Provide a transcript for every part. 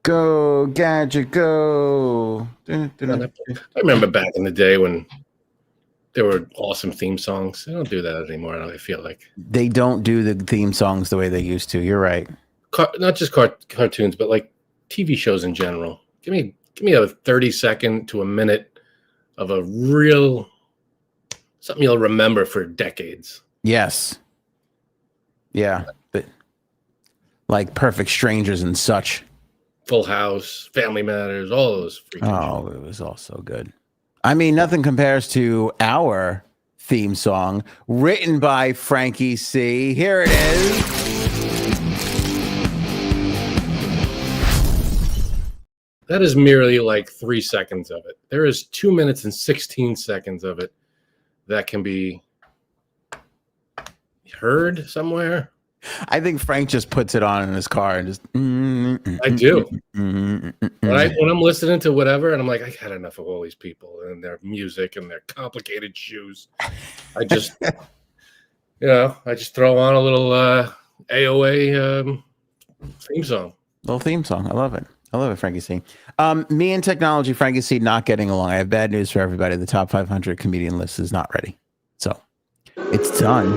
Go, gadget, go. I remember back in the day when there were awesome theme songs. They don't do that anymore, I feel like. They don't do the theme songs the way they used to. You're right. Not just cartoons, but like TV shows in general. Give me a 30-second to a minute of a real something you'll remember for decades. Yes. Yeah. But like Perfect Strangers and such. Full House, Family Matters, all those. Oh, it was all so good. I mean, nothing compares to our theme song written by Frankie C. Here it is. That is merely like 3 seconds of it. There is 2 minutes and 16 seconds of it that can be heard somewhere. I think Frank just puts it on in his car and just. I do. When I'm listening to whatever, and I'm like, I had enough of all these people and their music and their complicated shoes. I just, I just throw on a little AOA theme song. Little theme song. I love it. I love it, Frankie C. Me and technology, Frankie C, not getting along. I have bad news for everybody. The top 500 comedian list is not ready. So it's done.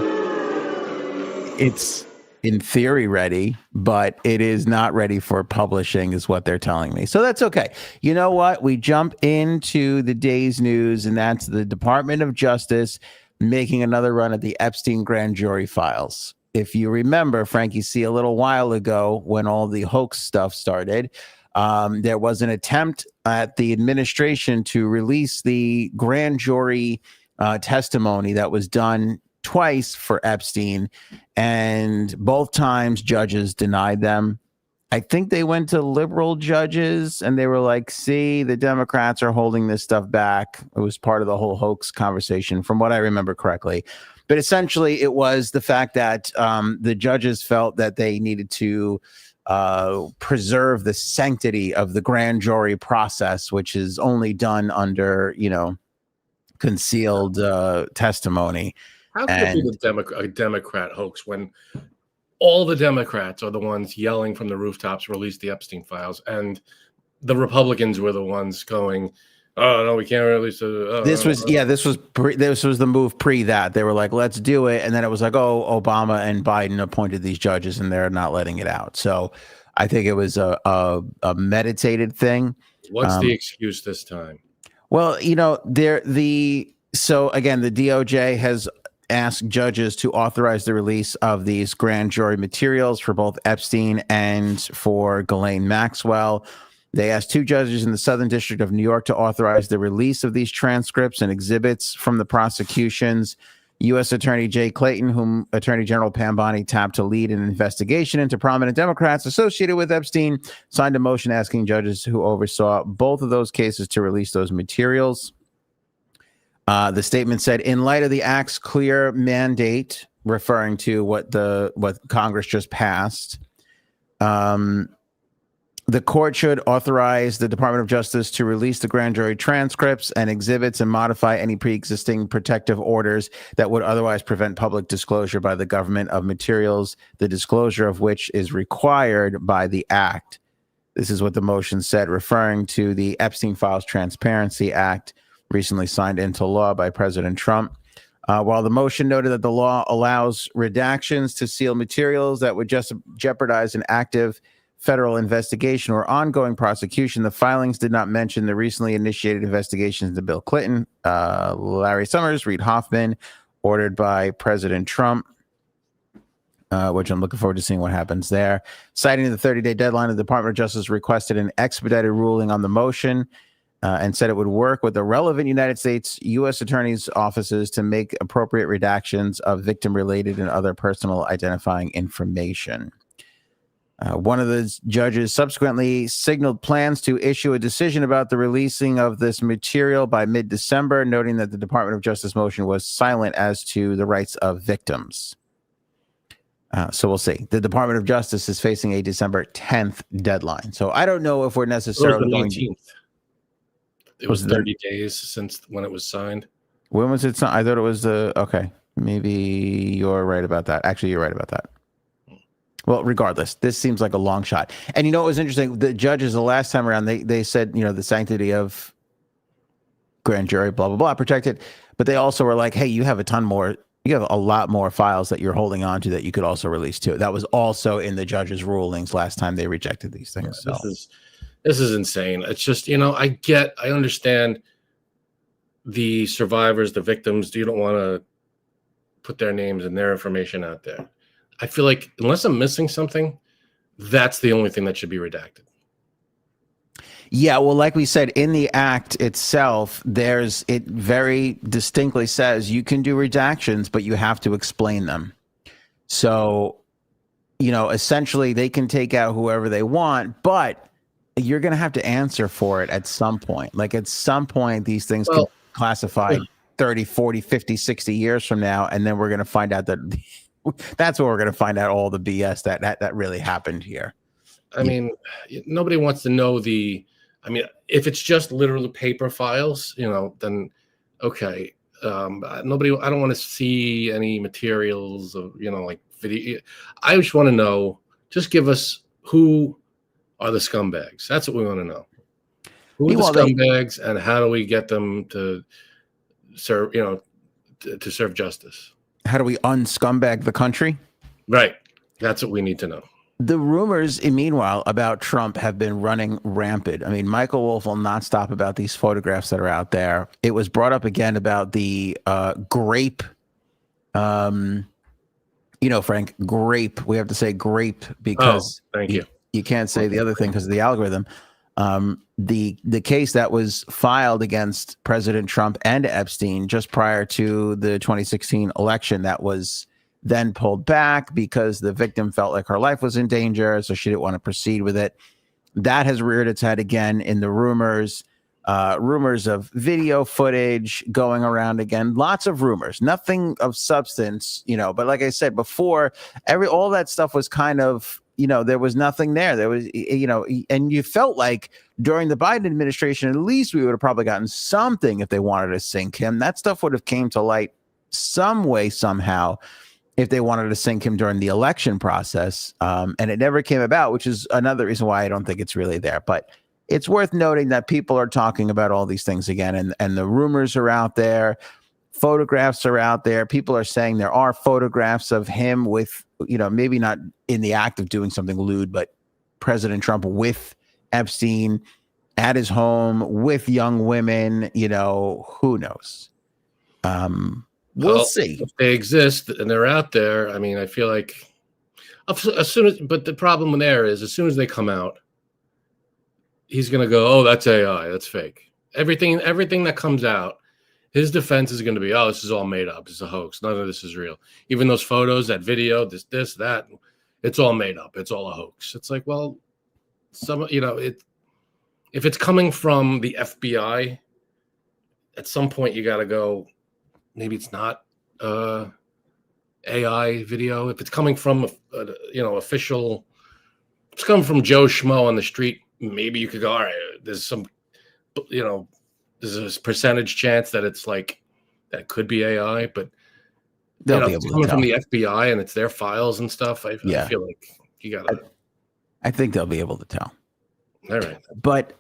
It's in theory ready, but it is not ready for publishing is what they're telling me. So that's okay. You know what? We jump into the day's news, and that's the Department of Justice making another run at the Epstein grand jury files. If you remember, Frankie C, a little while ago when all the hoax stuff started, there was an attempt at the administration to release the grand jury testimony that was done twice for Epstein, and both times judges denied them. I think they went to liberal judges and they were like, see, the Democrats are holding this stuff back. It was part of the whole hoax conversation from what I remember correctly. But essentially it was the fact that the judges felt that they needed to preserve the sanctity of the grand jury process, which is only done under, concealed testimony. How could it be a Democrat hoax when all the Democrats are the ones yelling from the rooftops, release the Epstein files, and the Republicans were the ones going, oh, no, we can't release it. This was the move pre that. They were like, let's do it. And then it was like, oh, Obama and Biden appointed these judges and they're not letting it out. So I think it was a meditated thing. What's the excuse this time? Well, so again, the DOJ has asked judges to authorize the release of these grand jury materials for both Epstein and for Ghislaine Maxwell. They asked two judges in the Southern District of New York to authorize the release of these transcripts and exhibits from the prosecutions. U.S. Attorney Jay Clayton, whom Attorney General Pam Bondi tapped to lead an investigation into prominent Democrats associated with Epstein, signed a motion asking judges who oversaw both of those cases to release those materials. The statement said, in light of the act's clear mandate, referring to what Congress just passed, the court should authorize the Department of Justice to release the grand jury transcripts and exhibits and modify any pre-existing protective orders that would otherwise prevent public disclosure by the government of materials, the disclosure of which is required by the act. This is what the motion said, referring to the Epstein Files Transparency Act, recently signed into law by President Trump. While the motion noted that the law allows redactions to seal materials that would just jeopardize an active federal investigation or ongoing prosecution, the filings did not mention the recently initiated investigations into Bill Clinton, Larry Summers, Reid Hoffman, ordered by President Trump, which I'm looking forward to seeing what happens there. Citing the 30-day deadline, the Department of Justice requested an expedited ruling on the motion and said it would work with the relevant United States U.S. attorneys' offices to make appropriate redactions of victim-related and other personal identifying information. One of the judges subsequently signaled plans to issue a decision about the releasing of this material by mid-December, noting that the Department of Justice motion was silent as to the rights of victims. So we'll see. The Department of Justice is facing a December 10th deadline. So I don't know if we're necessarily going to... It was 30 days since when it was signed. When was it signed? I thought it was okay. Maybe you're right about that. Actually, you're right about that. Well, regardless, this seems like a long shot. And you know what was interesting? The judges the last time around, they said, the sanctity of grand jury, blah, blah, blah, protected. But they also were like, hey, you have a lot more files that you're holding on to that you could also release too. That was also in the judges' rulings last time they rejected these things. Yeah, so this is insane. It's just, I understand the survivors, the victims. You don't want to put their names and their information out there. I feel like unless I'm missing something, that's the only thing that should be redacted. Yeah, well, like we said, in the act itself, it very distinctly says you can do redactions, but you have to explain them. So, essentially they can take out whoever they want, but you're going to have to answer for it at some point. Like at some point, these things can be classified 30, 40, 50, 60 years from now. And then we're going to find out that that's where we're going to find out all the BS that really happened here. I mean, nobody wants to know if it's just literally paper files, then okay. I don't want to see any materials of, like video. I just want to know, just give us who are the scumbags. That's what we want to know. Who are the scumbags and how do we get them to serve, to serve justice? How do we unscumbag the country? Right. That's what we need to know. The rumors, meanwhile, about Trump have been running rampant. I mean, Michael Wolff will not stop about these photographs that are out there. It was brought up again about the grape. Frank, grape. We have to say grape because thank you. You can't say the other thing because of the algorithm. The case that was filed against President Trump and Epstein just prior to the 2016 election that was then pulled back because the victim felt like her life was in danger, so she didn't want to proceed with it. That has reared its head again in the rumors of video footage going around again. Lots of rumors, nothing of substance, but like I said before, all that stuff was kind of, there was nothing there. There was, and you felt like during the Biden administration, at least we would have probably gotten something if they wanted to sink him. That stuff would have came to light some way, somehow, if they wanted to sink him during the election process. And it never came about, which is another reason why I don't think it's really there. But it's worth noting that people are talking about all these things again, and the rumors are out there. Photographs are out there. People are saying there are photographs of him with, maybe not in the act of doing something lewd, but President Trump with Epstein at his home with young women, who knows? We'll see. If they exist and they're out there, I mean, I feel like but the problem there is as soon as they come out, he's going to go, oh, that's AI, that's fake. Everything that comes out, his defense is going to be, oh, this is all made up. It's a hoax. None of this is real. Even those photos, that video, this, that, it's all made up. It's all a hoax. It's like, well, if it's coming from the FBI, at some point you got to go, maybe it's not AI video. If it's coming from, official, it's coming from Joe Schmo on the street, maybe you could go, all right, there's some, there's a percentage chance that it's like, that could be AI, but it's coming from the FBI and it's their files and stuff. I feel like you got to. I think they'll be able to tell. All right. But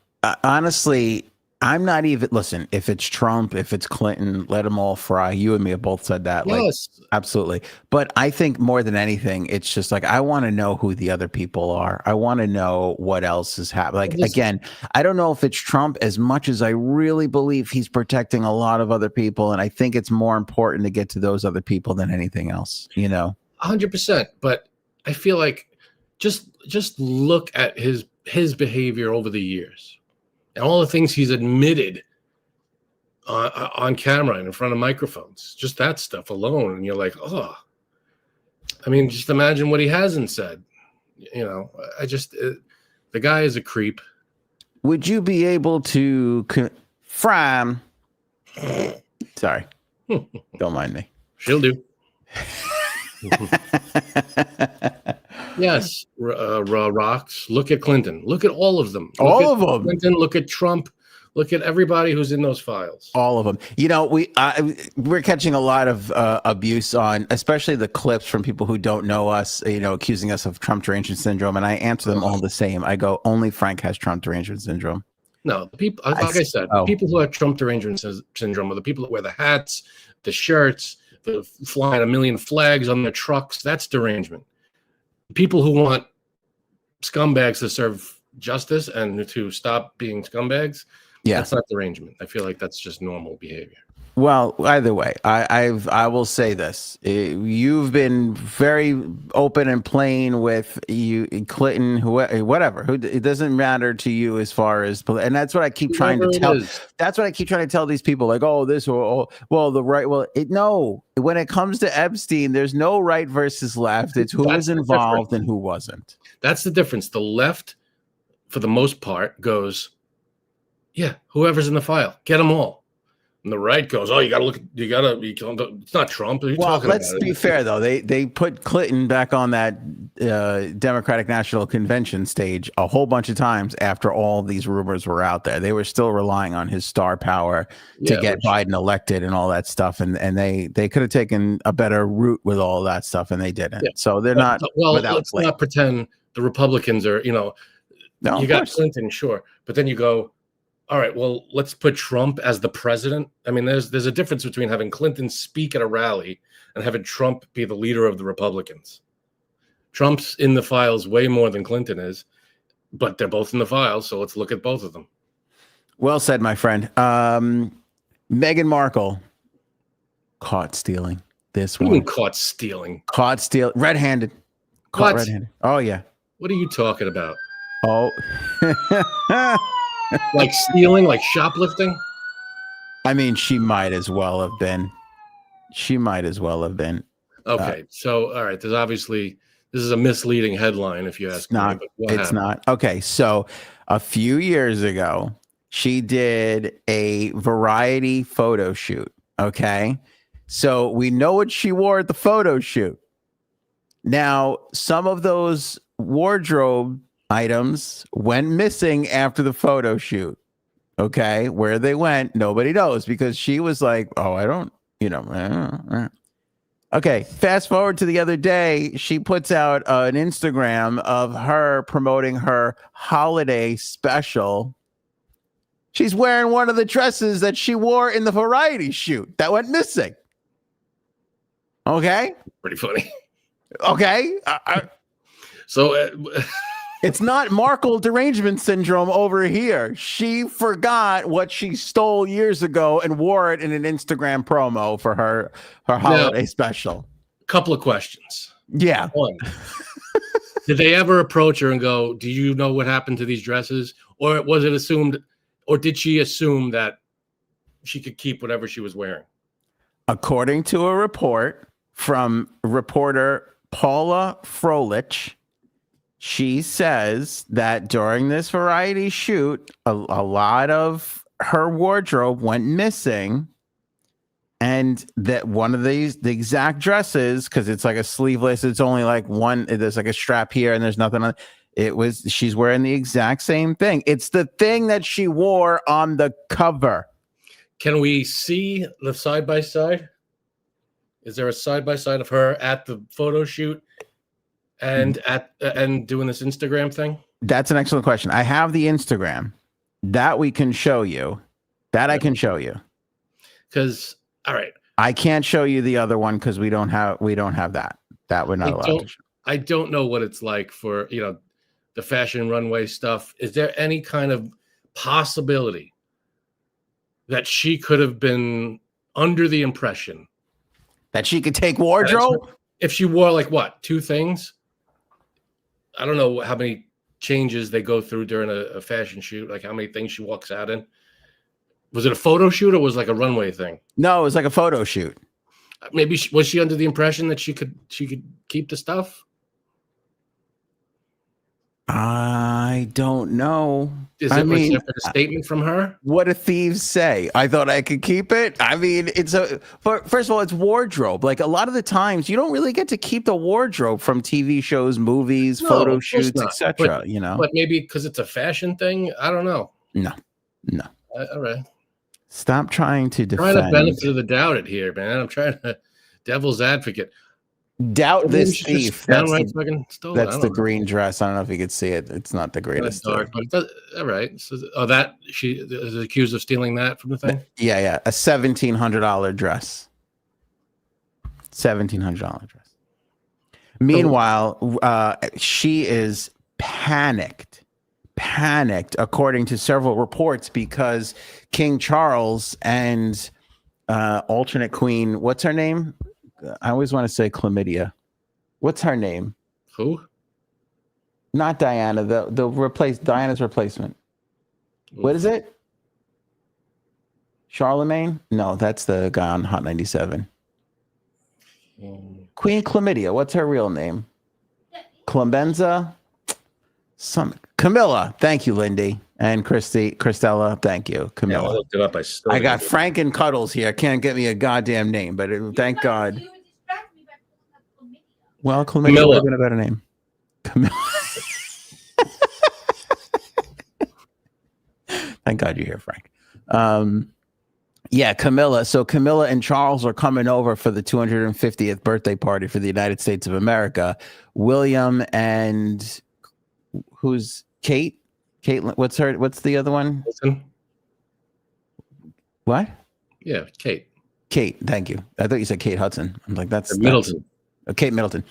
honestly, I'm not even, listen, if it's Trump, if it's Clinton, let them all fry. You and me have both said that. Yes. Like, absolutely. But I think more than anything, it's just like, I want to know who the other people are. I want to know what else is happening. Like, again, I don't know if it's Trump as much as I really believe he's protecting a lot of other people. And I think it's more important to get to those other people than anything else, 100%. But I feel like just look at his behavior over the years. And all the things he's admitted on camera and in front of microphones, just that stuff alone. And you're like, oh, I mean, just imagine what he hasn't said. The guy is a creep. Would you be able to confirm? Sorry. Don't mind me. She'll do. Yes, rocks. Look at Clinton. Look at all of them. All of them. Clinton. Look at Trump. Look at everybody who's in those files. All of them. You know, we're catching a lot of abuse on, especially the clips from people who don't know us, you know, accusing us of Trump derangement syndrome. And I answer them all the same. I go, only Frank has Trump derangement syndrome. No, the people, like I said, the people who have Trump derangement syndrome are the people that wear the hats, the shirts, the flying a million flags on their trucks. That's derangement. People who want scumbags to serve justice and to stop being scumbags. Yeah, that's not derangement. I feel like that's just normal behavior. Well, either way, I will say this: you've been very open and plain with you, Clinton, whatever. It doesn't matter to you as far as, and that's what I keep trying to tell. That's what I keep trying to tell these people. Like, oh, this or well, the right. Well, no. When it comes to Epstein, there's no right versus left. It's who was involved and who wasn't. That's the difference. The left, for the most part, goes, yeah, whoever's in the file, get them all. And the right goes, oh, it's not Trump. Well, let's be fair, though. They put Clinton back on that Democratic National Convention stage a whole bunch of times after all these rumors were out there. They were still relying on his star power to get Biden elected and all that stuff. And they could have taken a better route with all that stuff, and they didn't. Yeah. So they're not without let's not pretend the Republicans are, you got Clinton, sure. But then you go, all right, well, let's put Trump as the president. I mean, there's a difference between having Clinton speak at a rally and having Trump be the leader of the Republicans. Trump's in the files way more than Clinton is, but they're both in the files, so let's look at both of them. Well said, my friend. Meghan Markle caught stealing this one. Caught stealing? Caught stealing. Red-handed. Caught red-handed. Oh, yeah. What are you talking about? Oh. Like stealing, like shoplifting? I mean, she might as well have been. Okay, so all right, this is a misleading headline if you ask me. It's not. Okay, so a few years ago, she did a variety photo shoot. Okay, so we know what she wore at the photo shoot. Now, some of those wardrobe items went missing after the photo shoot. Okay, where they went, nobody knows, because she was like, oh, I don't. Okay, fast forward to the other day, she puts out an Instagram of her promoting her holiday special. She's wearing one of the dresses that she wore in the variety shoot that went missing. Okay, pretty funny. Okay, so it's not Markle derangement syndrome over here. She forgot what she stole years ago and wore it in an Instagram promo for her holiday special. Couple of questions. Yeah. One, did they ever approach her and go, do you know what happened to these dresses? Or was it assumed, or did she assume that she could keep whatever she was wearing? According to a report from reporter Paula Froelich, she says that during this variety shoot, a lot of her wardrobe went missing, and that one of the exact dresses, because it's like a sleeveless, it's only like one, there's like a strap here and there's nothing on it. She's wearing the exact same thing. It's the thing that she wore on the cover. Can we see the side-by-side? Is there a side-by-side of her at the photo shoot and doing this Instagram thing? That's an excellent question. I have the Instagram that we can show you. That I can show you. Because all right, I can't show you the other one because we don't have that. That we're not allowed to show. I don't know what it's like for the fashion runway stuff. Is there any kind of possibility that she could have been under the impression that she could take wardrobe if she wore like what, two things? I don't know how many changes they go through during a fashion shoot, like how many things she walks out in. Was it a photo shoot or was it like a runway thing? No, it was like a photo shoot. Maybe was she under the impression that she could keep the stuff? I don't know. Was there a statement from her? What do thieves say? I thought I could keep it. I mean, first of all, it's wardrobe. Like a lot of the times, you don't really get to keep the wardrobe from TV shows, movies, photo shoots, etc. But maybe because it's a fashion thing. I don't know. No. All right. Stop trying to defend. Trying to benefit of the doubt it here, man. I'm trying to devil's advocate. Doubt this thief. Downright fucking stole it. That's the green dress. I don't know if you could see it. It's not the greatest. Dark, but it does, all right. So, that she is accused of stealing that from the thing. Yeah, a $1,700 dress. $1,700 dress. Meanwhile, she is panicked, according to several reports, because King Charles and alternate queen, what's her name? I always want to say chlamydia. What's her name? Who? Not Diana. Diana's replacement. Oof. What is it? Charlemagne? No, that's the guy on Hot 97. Queen Chlamydia. What's her real name? Clemenza? Camilla. Thank you, Lindy. And Christella. Thank you, Camilla. Yeah, I looked it up. I got Franken Cuddles here. Can't get me a goddamn name, but thank God. Well, Chlamydia would have been a better name. Camilla. Thank God you're here, Frank. Yeah, Camilla. So Camilla and Charles are coming over for the 250th birthday party for the United States of America. William and who's Kate? Caitlin. What's the other one? Listen. What? Yeah, Kate. Kate. Thank you. I thought you said Kate Hudson. I'm like, that's Middleton. Kate Middleton.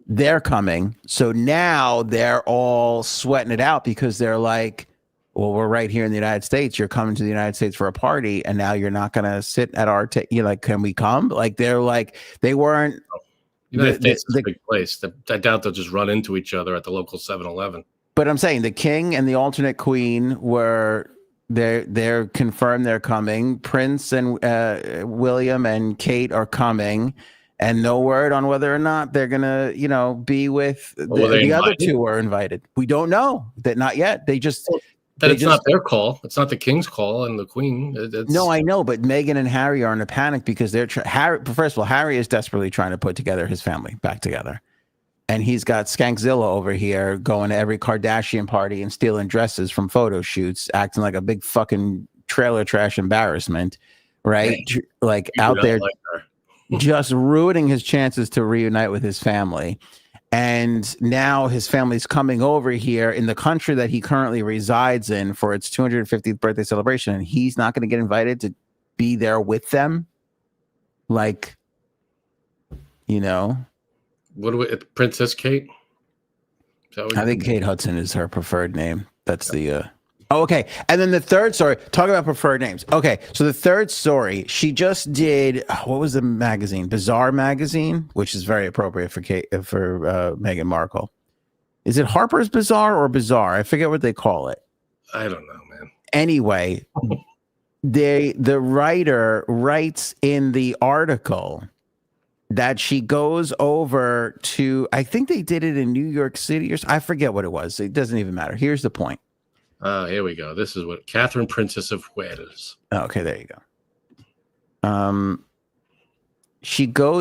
They're coming. So now they're all sweating it out because they're like, well, we're right here in the United States. You're coming to the United States for a party, and now you're not going to sit at our table. You're like, can we come? Like, they're like, they weren't. United States is a big place. I doubt they'll just run into each other at the local 7-Eleven. But I'm saying the king and the alternate queen were they're confirmed they're coming. Prince and William and Kate are coming, and no word on whether or not they're gonna, be with the other two were invited. We don't know that, not yet. They just. It's not their call. It's not the king's call and the queen. No, I know, but Meghan and Harry are in a panic because Harry. First of all, Harry is desperately trying to put together his family back together, and he's got Skankzilla over here going to every Kardashian party and stealing dresses from photo shoots, acting like a big fucking trailer trash embarrassment, right? Like out there, just ruining his chances to reunite with his family. And now his family's coming over here in the country that he currently resides in for its 250th birthday celebration. And he's not going to get invited to be there with them. Like, What do we, Princess Kate? I think Kate Hudson is her preferred name. That's the... okay. And then the third story, talk about preferred names. Okay. So the third story, she just did, what was the magazine? Bizarre magazine, which is very appropriate for Meghan Markle. Is it Harper's Bazaar or Bizarre? I forget what they call it. I don't know, man. Anyway, the writer writes in the article that she goes over to, I think they did it in New York City or I forget what it was. It doesn't even matter. Here's the point. Here we go. This is what Catherine, Princess of Wales. Okay, there you go.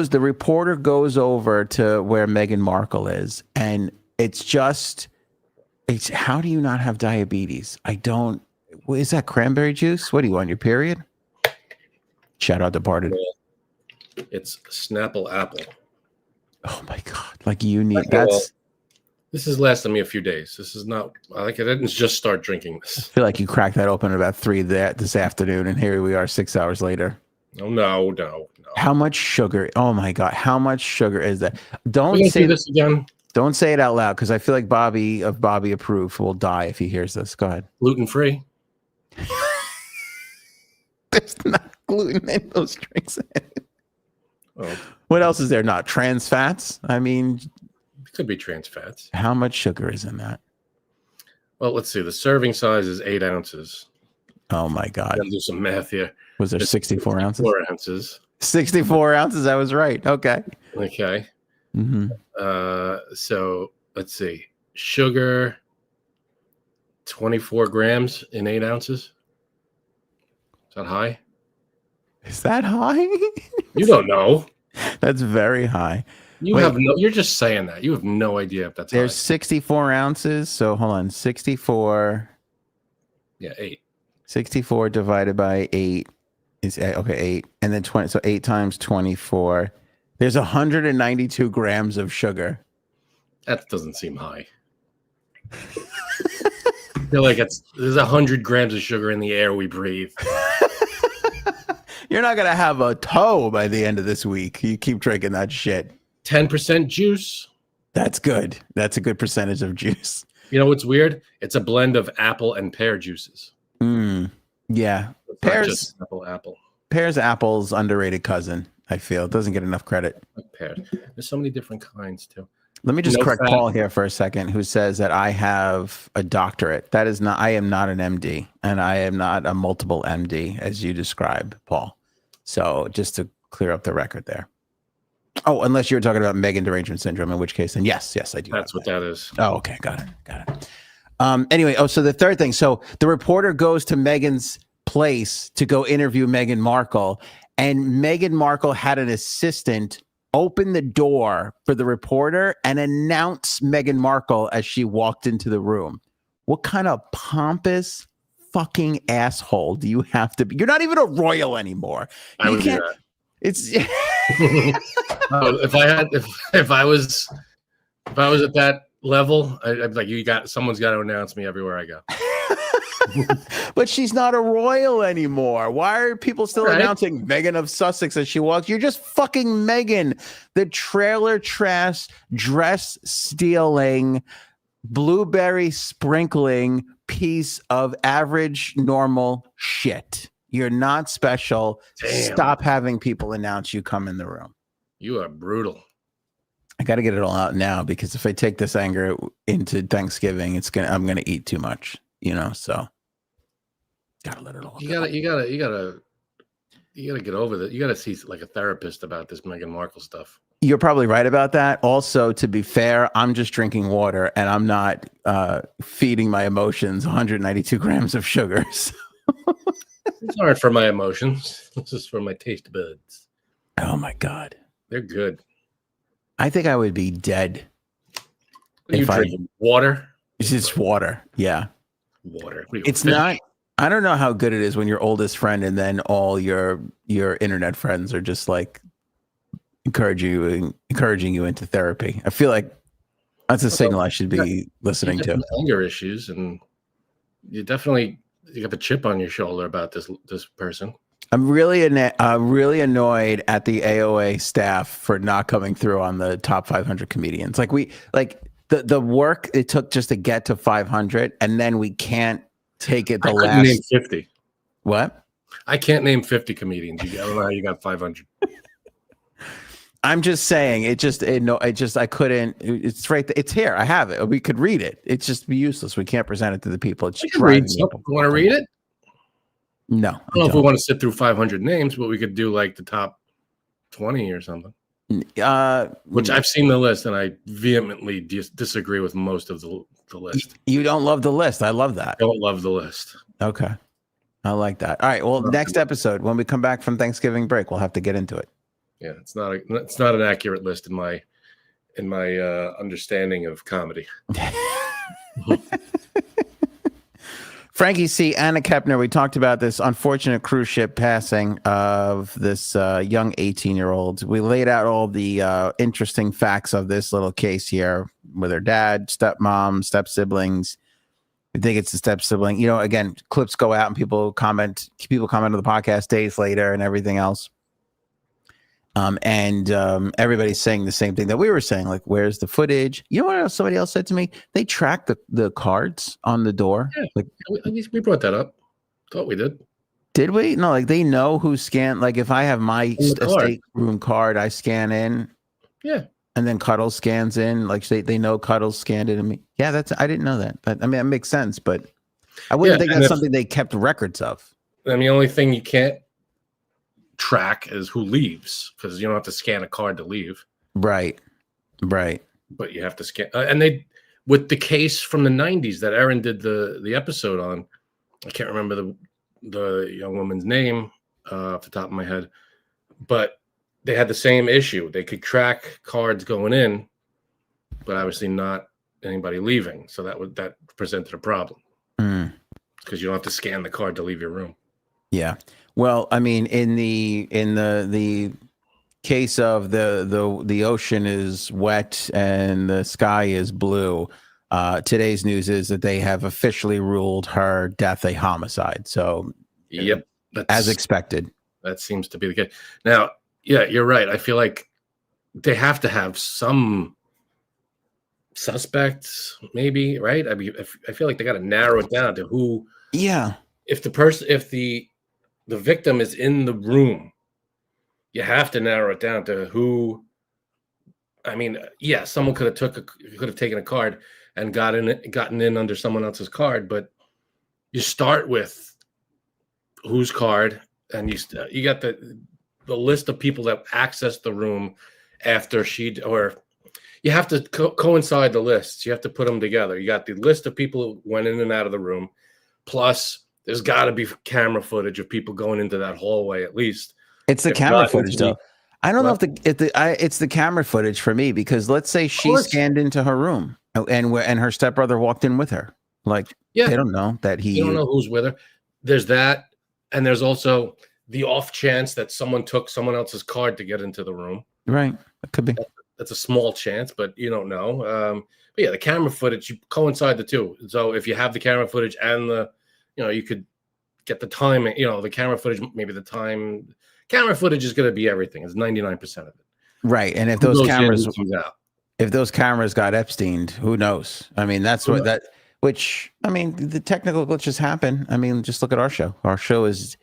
The reporter goes over to where Meghan Markle is, and it's how do you not have diabetes? Is that cranberry juice? What do you want, your period? Shout out Departed. It's Snapple Apple. Oh my God. Like you need, that's. This has lasted me a few days. This is not, I didn't just start drinking this. I feel like you cracked that open at about 3 this afternoon, and here we are 6 hours later. Oh, no. How much sugar? Oh my God. How much sugar is that? Don't say this again. Don't say it out loud, because I feel like Bobby of Bobby Approved will die if he hears this. Go ahead. Gluten-free. There's not gluten in those drinks. Oh. What else is there? Not trans fats? I mean... Could be trans fats. How much sugar is in that? Well, let's see. The serving size is 8 ounces. Oh my God. I'll do some math here. Was there 64 ounces? 4 ounces. 64 ounces. I was right. Okay. Okay. Mm-hmm. So let's see. Sugar, 24 grams in 8 ounces. Is that high? Is that high? You don't know. That's very high. You're just saying that. You have no idea if that's there's high. 64 ounces. So hold on. 64. Yeah, 8. 64 divided by 8 is okay, 8. And then 20. So 8 times 24. There's 192 grams of sugar. That doesn't seem high. I feel like there's 100 grams of sugar in the air we breathe. You're not going to have a toe by the end of this week. You keep drinking that shit. 10% juice. That's good. That's a good percentage of juice. You know what's weird? It's a blend of apple and pear juices. Yeah. It's Pears, not just apple. Pear's apple's underrated cousin, I feel. It doesn't get enough credit. Like pear. There's so many different kinds, too. Let me just correct fat. Paul here for a second, who says that I have a doctorate. That is not, I am not an MD, and I am not a multiple MD, as you describe, Paul. So just to clear up the record there. Oh, unless you were talking about Meghan derangement syndrome, in which case, then yes, I do. That's what that is. Oh, okay. Got it. Anyway, so the third thing. So the reporter goes to Meghan's place to go interview Meghan Markle, and Meghan Markle had an assistant open the door for the reporter and announce Meghan Markle as she walked into the room. What kind of pompous fucking asshole do you have to be? You're not even a royal anymore. I would do that. It's if I was at that level, I'd be like, someone's got to announce me everywhere I go. But she's not a royal anymore. Why are people still announcing Meghan of Sussex as she walks? You're just fucking Meghan, the trailer trash, dress stealing, blueberry sprinkling piece of average normal shit. You're not special. Damn. Stop having people announce you come in the room. You are brutal. I got to get it all out now, because if I take this anger into Thanksgiving, I'm gonna eat too much. So gotta let it all. You gotta get over that. You gotta see like a therapist about this Meghan Markle stuff. You're probably right about that. Also, to be fair, I'm just drinking water, and I'm not feeding my emotions 192 grams of sugar. So. It's hard for my emotions. This is for my taste buds. Oh my God, they're good. I think I would be dead. If I drink water. It's just water. Yeah. Water. It's not. I don't know how good it is when your oldest friend and then all your internet friends are just like encouraging you into therapy. I feel like that's a signal I should be listening to. Anger issues, and you got the chip on your shoulder about this person. I'm really annoyed at the AOA staff for not coming through on the top 500 comedians. The work it took just to get to 500, and then we can't take it. I couldn't name 50. What? I can't name 50 comedians. I don't know how you got 500. I'm just saying I couldn't. It's right. It's here. I have it. We could read it. It's just be useless. We can't present it to the people. It's driving people. You want to read it? No. I don't know if we want to sit through 500 names, but we could do like the top 20 or something. Which I've seen the list, and I vehemently disagree with most of the list. You don't love the list. I love that. Don't love the list. Okay. I like that. All right. Well, next episode, when we come back from Thanksgiving break, we'll have to get into it. Yeah, it's not an accurate list in my understanding of comedy. Frankie C., Anna Kepner, we talked about this unfortunate cruise ship passing of this young 18-year-old. We laid out all the interesting facts of this little case here with her dad, stepmom, step-siblings. We think it's a step-sibling. Again, clips go out and people comment on the podcast days later and everything else. Everybody's saying the same thing that we were saying, like, where's the footage? You know what else somebody else said to me? They track the cards on the door. Yeah, like we brought that up. Thought we did. Did we? No, like they know who scanned. Like if I have my estate room card, I scan in. Yeah. And then Cuddles scans in. Like they know Cuddles scanned it. Yeah, I didn't know that. That makes sense, but I wouldn't think that's something they kept records of. And the only thing you can't track is who leaves, because you don't have to scan a card to leave. Right. But you have to scan. And they, with the case from the 90s that Aaron did the episode on, I can't remember the young woman's name off the top of my head, but they had the same issue. They could track cards going in, but obviously not anybody leaving. So that presented a problem. Because because you don't have to scan the card to leave your room. Yeah. Well, I mean, in the case of the ocean is wet and the sky is blue, today's news is that they have officially ruled her death a homicide. So, yep, as expected. That seems to be the case. Now, yeah, you're right. I feel like they have to have some suspects, maybe, right? I mean, I feel like they got to narrow it down to who. Yeah. If the victim is in the room, you have to narrow it down to who. I mean, yeah, someone could have taken a card and gotten in under someone else's card, but you start with whose card, and you got the list of people that accessed the room after you have to coincide the lists. You have to put them together. You got the list of people who went in and out of the room, plus there's got to be camera footage of people going into that hallway at least. It's the camera footage, though. I don't know if it's the camera footage for me, because let's say she scanned into her room and her stepbrother walked in with her. Like, they don't know that they don't know who's with her. There's that, and there's also the off chance that someone took someone else's card to get into the room. Right, it could be. That's a small chance, but you don't know. But yeah, the camera footage, you coincide the two. So if you have the camera footage and you could get the time. The camera footage, maybe the time. Camera footage is going to be everything. It's 99% of it. Right. And if those cameras got Epsteined, who knows? I mean, that's which, I mean, the technical glitches happen. I mean, just look at our show. Our show is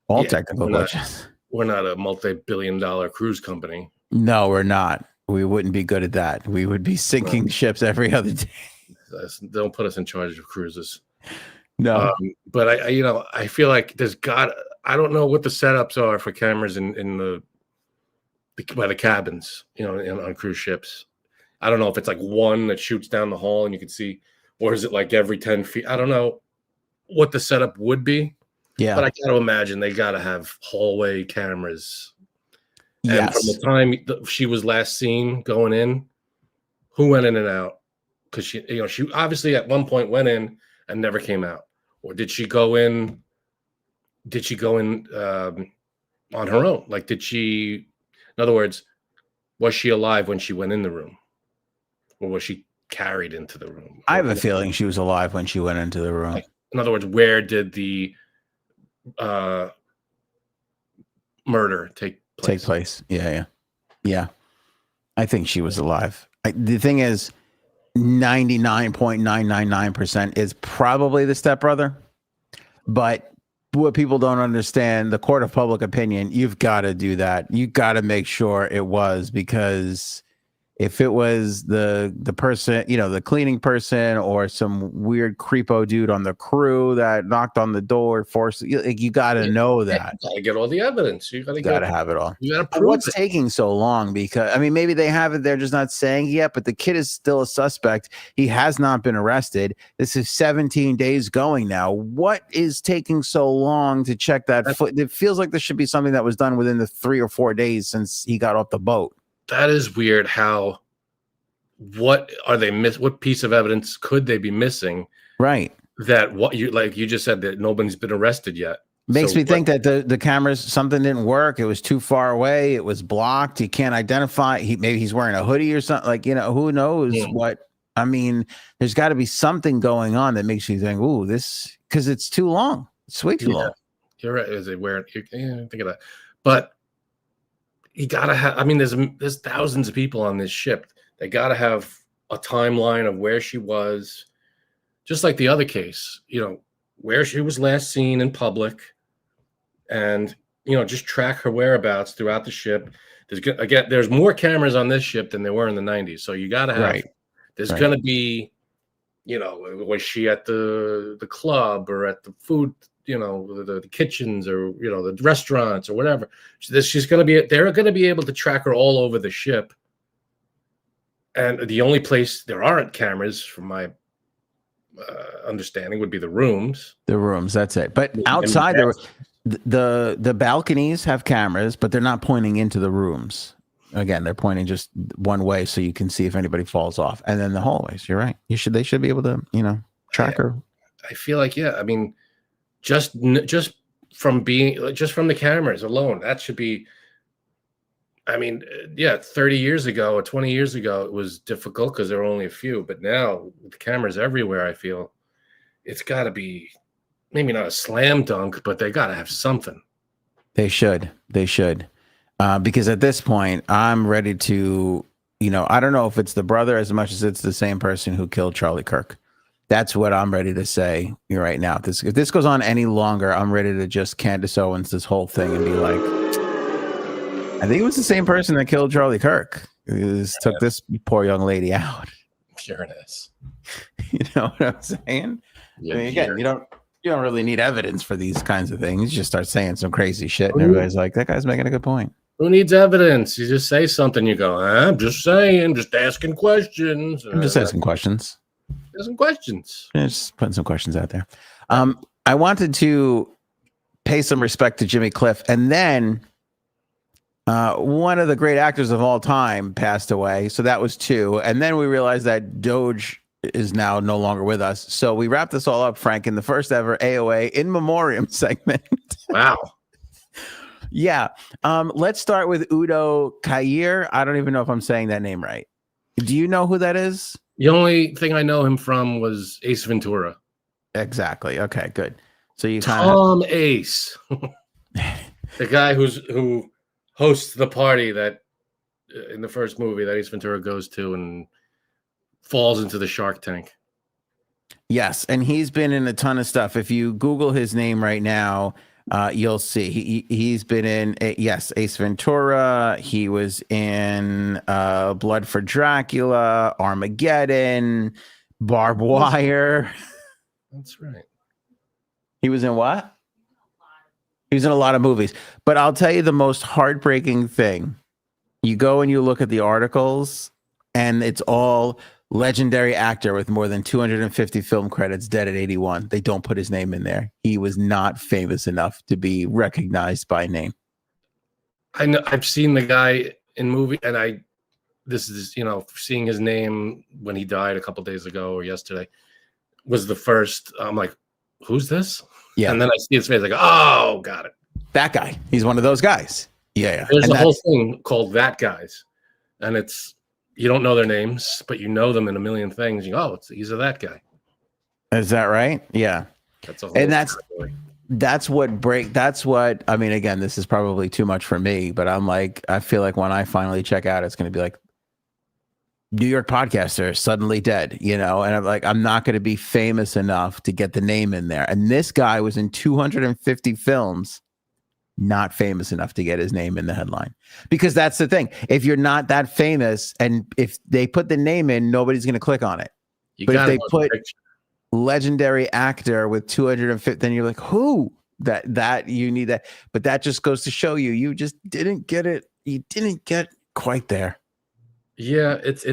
all technical glitches. We're not a multi-billion-dollar cruise company. No, we're not. We wouldn't be good at that. We would be sinking ships every other day. Don't put us in charge of cruises. No. But I feel like I don't know what the setups are for cameras by the cabins, on cruise ships. I don't know if it's like one that shoots down the hall and you can see, or is it like every 10 feet? I don't know what the setup would be. Yeah. But I got to imagine they got to have hallway cameras. And from the time she was last seen going in, who went in and out? Because she obviously at one point went in and never came out. Or did she go in? Did she go in on her own? Like, in other words, was she alive when she went in the room? Or was she carried into the room? I have a feeling she was alive when she went into the room. In other words, where did the murder take place? Yeah. I think she was alive. The thing is, 99.999% is probably the stepbrother. But what people don't understand, the court of public opinion, you've got to do that. You got to make sure it was, because if it was the person, the cleaning person or some weird creepo dude on the crew that knocked on the door, you got to know that. You got to get all the evidence. You got to have it all. You got to prove what's taking so long, because maybe they have it, they're just not saying yet, but the kid is still a suspect. He has not been arrested. This is 17 days going now. What is taking so long to check that foot? It feels like this should be something that was done within the 3 or 4 days since he got off the boat. That is weird. What are they what piece of evidence could they be missing? Right. That you just said that nobody's been arrested yet. Makes me think that the cameras, something didn't work. It was too far away. It was blocked. He can't identify. Maybe he's wearing a hoodie or something. Who knows what? I mean, there's got to be something going on that makes you think, ooh, this, because it's too long. It's way too long. You're right. Is it wearing? Think of that. But you gotta have. There's thousands of people on this ship. They gotta have a timeline of where she was, just like the other case. Where she was last seen in public, and just track her whereabouts throughout the ship. There's more cameras on this ship than there were in the 90s. So you gotta have. Right. There's gonna be, was she at the club or at the food? The kitchens or the restaurants or whatever. She's going to be. They're going to be able to track her all over the ship. And the only place there aren't cameras, from my understanding, would be the rooms. The rooms, that's it. But outside, the balconies have cameras, but they're not pointing into the rooms. Again, they're pointing just one way, so you can see if anybody falls off. And then the hallways. You're right. They should be able to track her. I feel like just from the cameras alone, that should be. I mean, yeah, 30 years ago or 20 years ago, it was difficult because there were only a few. But now with cameras everywhere, I feel it's got to be maybe not a slam dunk, but they got to have something. They should. Because at this point, I'm ready to, I don't know if it's the brother as much as it's the same person who killed Charlie Kirk. That's what I'm ready to say right now. If this goes on any longer, I'm ready to just Candace Owens this whole thing and be like, I think it was the same person that killed Charlie Kirk. Took this poor young lady out. Pureness. You know what I'm saying? Yeah, I mean, again, you don't really need evidence for these kinds of things. You just start saying some crazy shit, and everybody's like, "That guy's making a good point." Who needs evidence? You just say something. You go, "I'm just saying, just asking questions." I'm just asking questions. Asking questions. Just putting some questions out there. I wanted to pay some respect to Jimmy Cliff, and then. One of the great actors of all time passed away. So that was 2. And then we realized that Doge is now no longer with us. So we wrapped this all up, Frank, in the first ever AOA in memoriam segment. Wow. Yeah. Let's start with Udo Kier. I don't even know if I'm saying that name right. Do you know who that is? The only thing I know him from was Ace Ventura. Exactly. Okay, good. So you Tom Ace. The guy who hosts the party that in the first movie that Ace Ventura goes to and falls into the shark tank. Yes, and he's been in a ton of stuff. If you Google his name right now, you'll see he's been in Ace Ventura. He was in Blood for Dracula, Armageddon, Barbed Wire. That's right. He was in what? He was in a lot of movies. But I'll tell you the most heartbreaking thing. You go and you look at the articles, and it's all legendary actor with more than 250 film credits, dead at 81. They don't put his name in there. He was not famous enough to be recognized by name. I know. I've seen the guy in movie, and this is, seeing his name when he died a couple days ago or yesterday was the first. I'm like, who's this? Yeah. And then I see his face, like, oh, got it. That guy. He's one of those guys. Yeah. There's a whole thing called That Guys. And you don't know their names, but you know them in a million things. You go, he's a that guy. Is that right? Yeah. That's a whole that's what, I mean, again, this is probably too much for me, but I feel like when I finally check out, it's going to be like New York podcaster suddenly dead, and I'm not going to be famous enough to get the name in there. And this guy was in 250 films, not famous enough to get his name in the headline, because that's the thing. If you're not that famous and if they put the name in, nobody's going to click on it. But if they put legendary actor with 250, then you're like, who? That you need that. But that just goes to show you just didn't get it. You didn't get quite there. Yeah, it's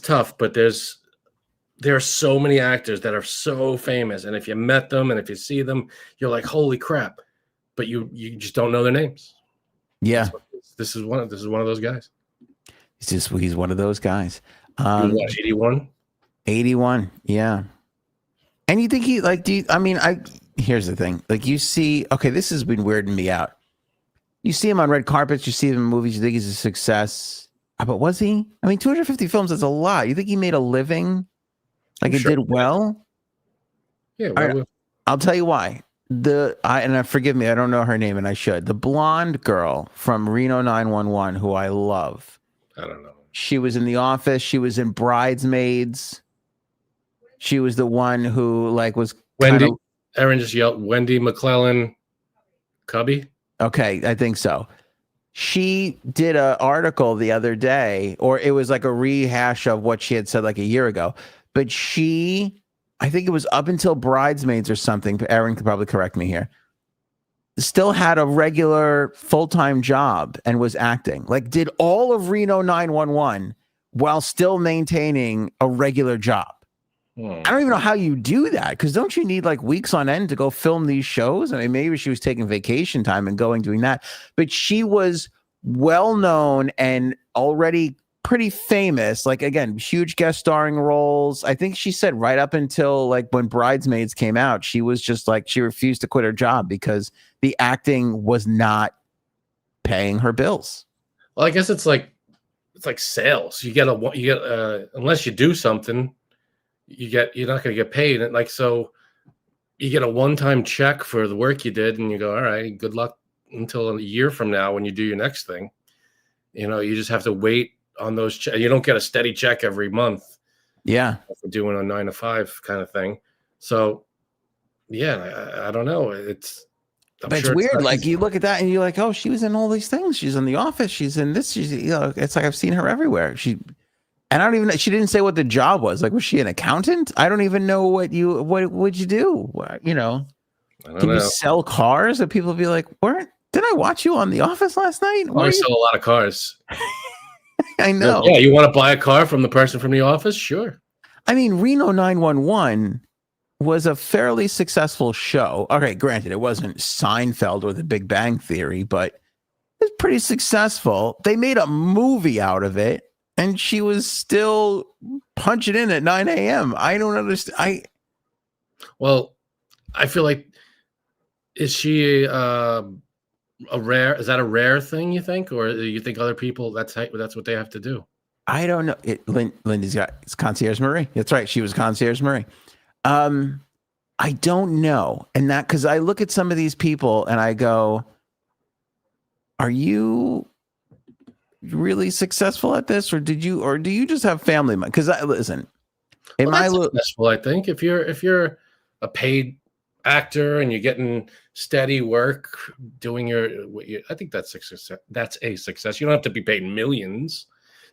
tough, but there are so many actors that are so famous, and if you met them and if you see them, you're like, holy crap, but you just don't know their names. Yeah, this is one of those guys. He's one of those guys. 81? 81, yeah. And you think here's the thing. Like, you see, okay, this has been weirding me out. You see him on red carpets, you see him in movies, you think he's a success. But was he? I mean, 250 films is a lot. You think he made a living? Like, it did well? Yeah. Right, I'll tell you why. Forgive me, I don't know her name, and I should. The blonde girl from Reno 911, who I love. I don't know. She was in The Office. She was in Bridesmaids. She was the one who was Wendy. Aaron just yelled Wendy McClellan Cubby. Okay, I think so. She did an article the other day, or it was like a rehash of what she had said like a year ago. But I think it was up until Bridesmaids or something. Aaron could probably correct me here. Still had a regular full-time job and was acting. Like, did all of Reno 911 while still maintaining a regular job. I don't even know how you do that, because don't you need like weeks on end to go film these shows? I mean, maybe she was taking vacation time and doing that, but she was well known and already pretty famous. Like, again, huge guest starring roles. I think she said right up until like when Bridesmaids came out, she was just like, she refused to quit her job because the acting was not paying her bills. Well, I guess it's like sales. You get unless you do something, you're not going to get paid. And like, so you get a one-time check for the work you did, and you go, all right, good luck until a year from now when you do your next thing. You just have to wait on those checks. You don't get a steady check every month. Yeah. For doing a 9 to 5 kind of thing. So yeah, I don't know. But it's weird. Like you look at that and you're like, oh, she was in all these things. She's in The Office. She's in this. She's, it's like I've seen her everywhere. And I don't even know. She didn't say what the job was. Like, was she an accountant? I don't even know what would you do? Can you sell cars? That people be like, did I watch you on The Office last night? I want to sell a lot of cars. I know. Yeah, you want to buy a car from the person from The Office? Sure. I mean, Reno 911 was a fairly successful show. Okay, granted, it wasn't Seinfeld or The Big Bang Theory, but it was pretty successful. They made a movie out of it, and she was still punching in at 9 a.m. I don't understand. Well, I feel like, is she is that a rare thing, you think? Or do you think other people, that's what they have to do? I don't know. Lindy's it's Concierge Marie. That's right. She was Concierge Marie. I don't know. And that, because I look at some of these people and I go, are you really successful at this? Or do you just have family money? Because listen, successful, I think if you're a paid actor and you're getting steady work doing I think that's success. That's a success. You don't have to be paid millions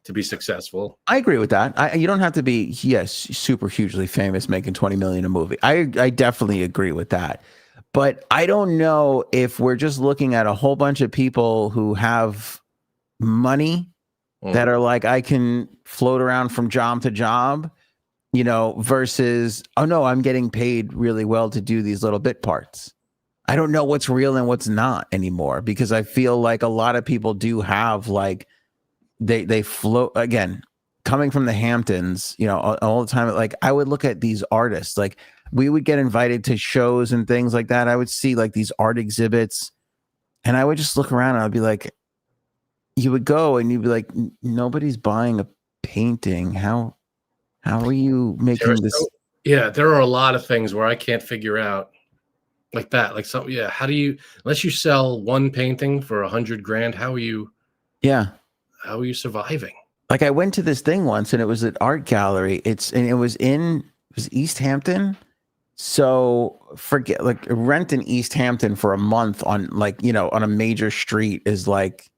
to be successful. I agree with that. You don't have to be, super hugely famous making $20 million a movie. I definitely agree with that. But I don't know if we're just looking at a whole bunch of people who have money that are like, I can float around from job to job, versus, oh no, I'm getting paid really well to do these little bit parts. I don't know what's real and what's not anymore, because I feel like a lot of people do have like, they float, again, coming from the Hamptons, all the time. Like I would look at these artists, like we would get invited to shows and things like that. I would see like these art exhibits and I would just look around and I'd be like, you would go and you'd be like, nobody's buying a painting. How are you making this? Yeah, there are a lot of things where I can't figure out like that. Like, so, yeah, how do you, unless you sell one painting for $100,000, how are you surviving? Like I went to this thing once and it was an art gallery. It was East Hampton. So rent in East Hampton for a month on on a major street is like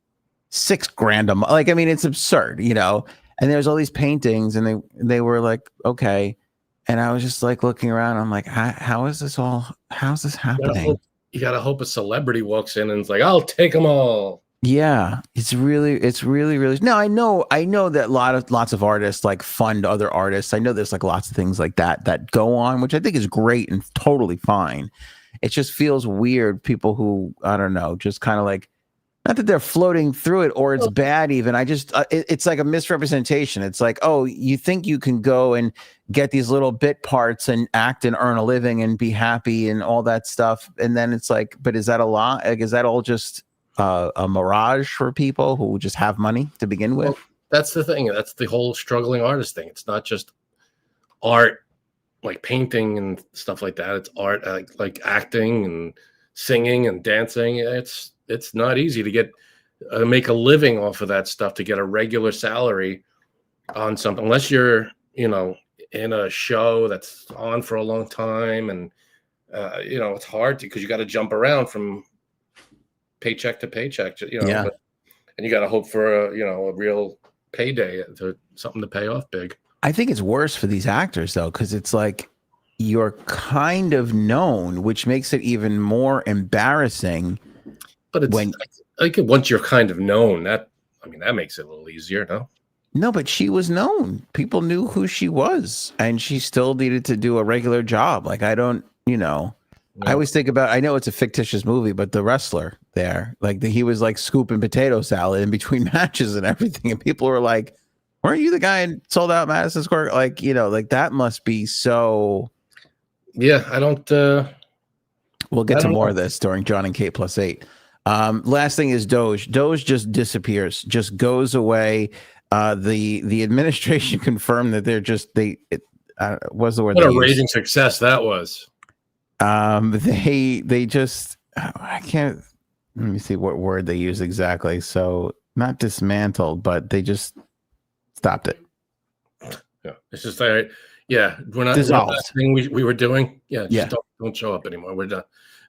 $6,000 a month. Like, I mean, it's absurd, and there's all these paintings and they were like, okay. And I was just like looking around. I'm like, how's this happening? You gotta hope a celebrity walks in and is like, I'll take them all. Yeah, it's really no. I know that lots of artists like fund other artists. I know there's like lots of things like that go on, which I think is great and totally fine. It just feels weird. People who, I don't know, just kind of like, not that they're floating through it or it's bad even. I just, it's like a misrepresentation. It's like, oh, you think you can go and get these little bit parts and act and earn a living and be happy and all that stuff. And then it's like, but is that a lot? Like, is that all just a mirage for people who just have money to begin with? Well, that's the thing. That's the whole struggling artist thing. It's not just art, like painting and stuff like that. It's art, like acting and singing and dancing. It's not easy to get make a living off of that stuff, to get a regular salary on something, unless you're in a show that's on for a long time. And it's hard because you got to jump around from paycheck to paycheck, and you got to hope for a real payday, something to pay off big. I think it's worse for these actors though, because it's like you're kind of known, which makes it even more embarrassing. But it's like once you're kind of known, that makes it a little easier, No, but she was known. People knew who she was, and she still needed to do a regular job. Like, I don't, I always think about, I know it's a fictitious movie, but the wrestler there, like he was like scooping potato salad in between matches and everything. And people were like, Weren't you the guy who sold out Madison Square? Like, like that must be so. Yeah, I don't. We'll get to more of this during John and Kate plus 8. Last thing is Doge. Doge just disappears, just goes away. The administration confirmed that what's the word? What a raging success that was. They just, I can't. Let me see what word they use exactly. So not dismantled, but they just stopped it. Yeah, it's just like, yeah, we're not dissolved. That thing we were doing. Yeah, just don't show up anymore. We're done.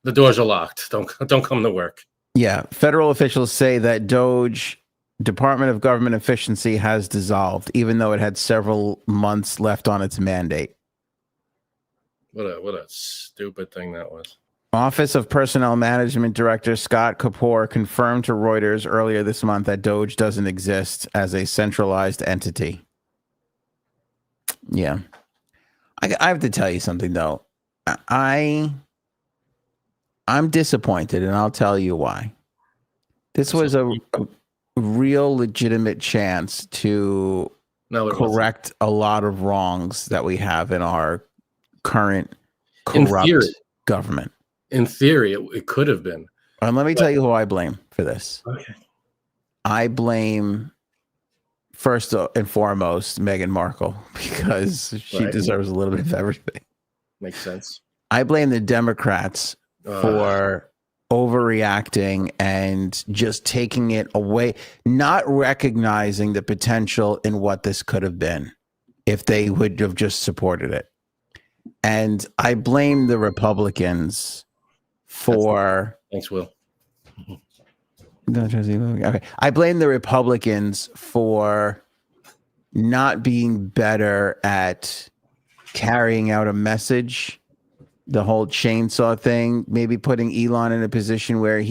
The doors are locked. Don't come to work. Yeah, federal officials say that Doge, Department of Government Efficiency, has dissolved, even though it had several months left on its mandate. What a stupid thing that was. Office of Personnel Management Director Scott Kapoor confirmed to Reuters earlier this month that Doge doesn't exist as a centralized entity. Yeah. I have to tell you something, though. I'm disappointed, and I'll tell you why. This was a real legitimate chance to correct a lot of wrongs that we have in our current corrupt government. In theory, it could have been. And let me tell you who I blame for this. Okay. I blame, first and foremost, Meghan Markle, because she deserves a little bit of everything. Makes sense. I blame the Democrats for overreacting and just taking it away, not recognizing the potential in what this could have been if they would have just supported it. And I blame the Republicans for... Thanks, Will. Okay. I blame the Republicans for not being better at carrying out a message. The whole chainsaw thing, maybe putting Elon in a position where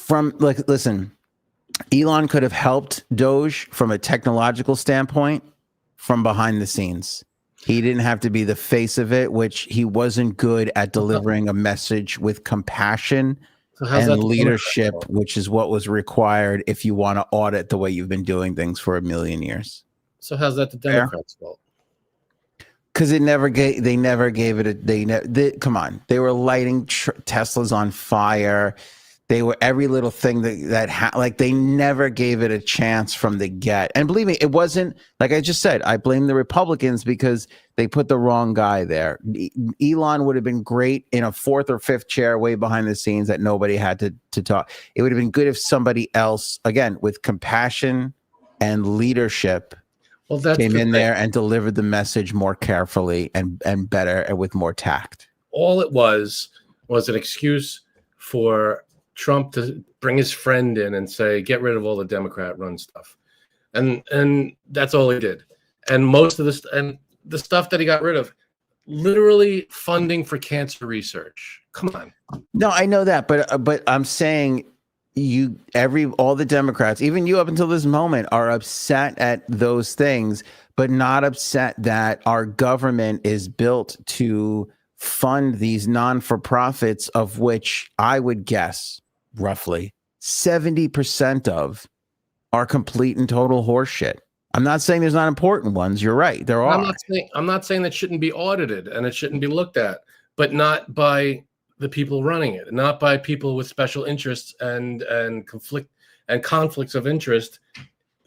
listen, Elon could have helped Doge from a technological standpoint from behind the scenes. He didn't have to be the face of it, which he wasn't good at delivering a message with compassion and leadership, which is what was required if you want to audit the way you've been doing things for 1,000,000 years. So how's that the Democrats' fault? Because they never gave it come on. They were lighting Teslas on fire. They were every little thing that they never gave it a chance from the get. And believe me, it wasn't, like I just said, I blame the Republicans because they put the wrong guy there. Elon would have been great in a 4th or 5th chair way behind the scenes that nobody had to talk. It would have been good if somebody else, again, with compassion and leadership, came in there and delivered the message more carefully and better and with more tact. All it was an excuse for Trump to bring his friend in and say, get rid of all the Democrat-run stuff. And that's all he did. And most of this, and the stuff that he got rid of, literally funding for cancer research. Come on. No, I know that, but I'm saying all the Democrats, even you up until this moment, are upset at those things, but not upset that our government is built to fund these non-for-profits, of which I would guess roughly 70% of are complete and total horseshit. I'm not saying there's not important ones. You're right. There are. I'm not saying that shouldn't be audited and it shouldn't be looked at, but not by the people running it, not by people with special interests and conflicts of interest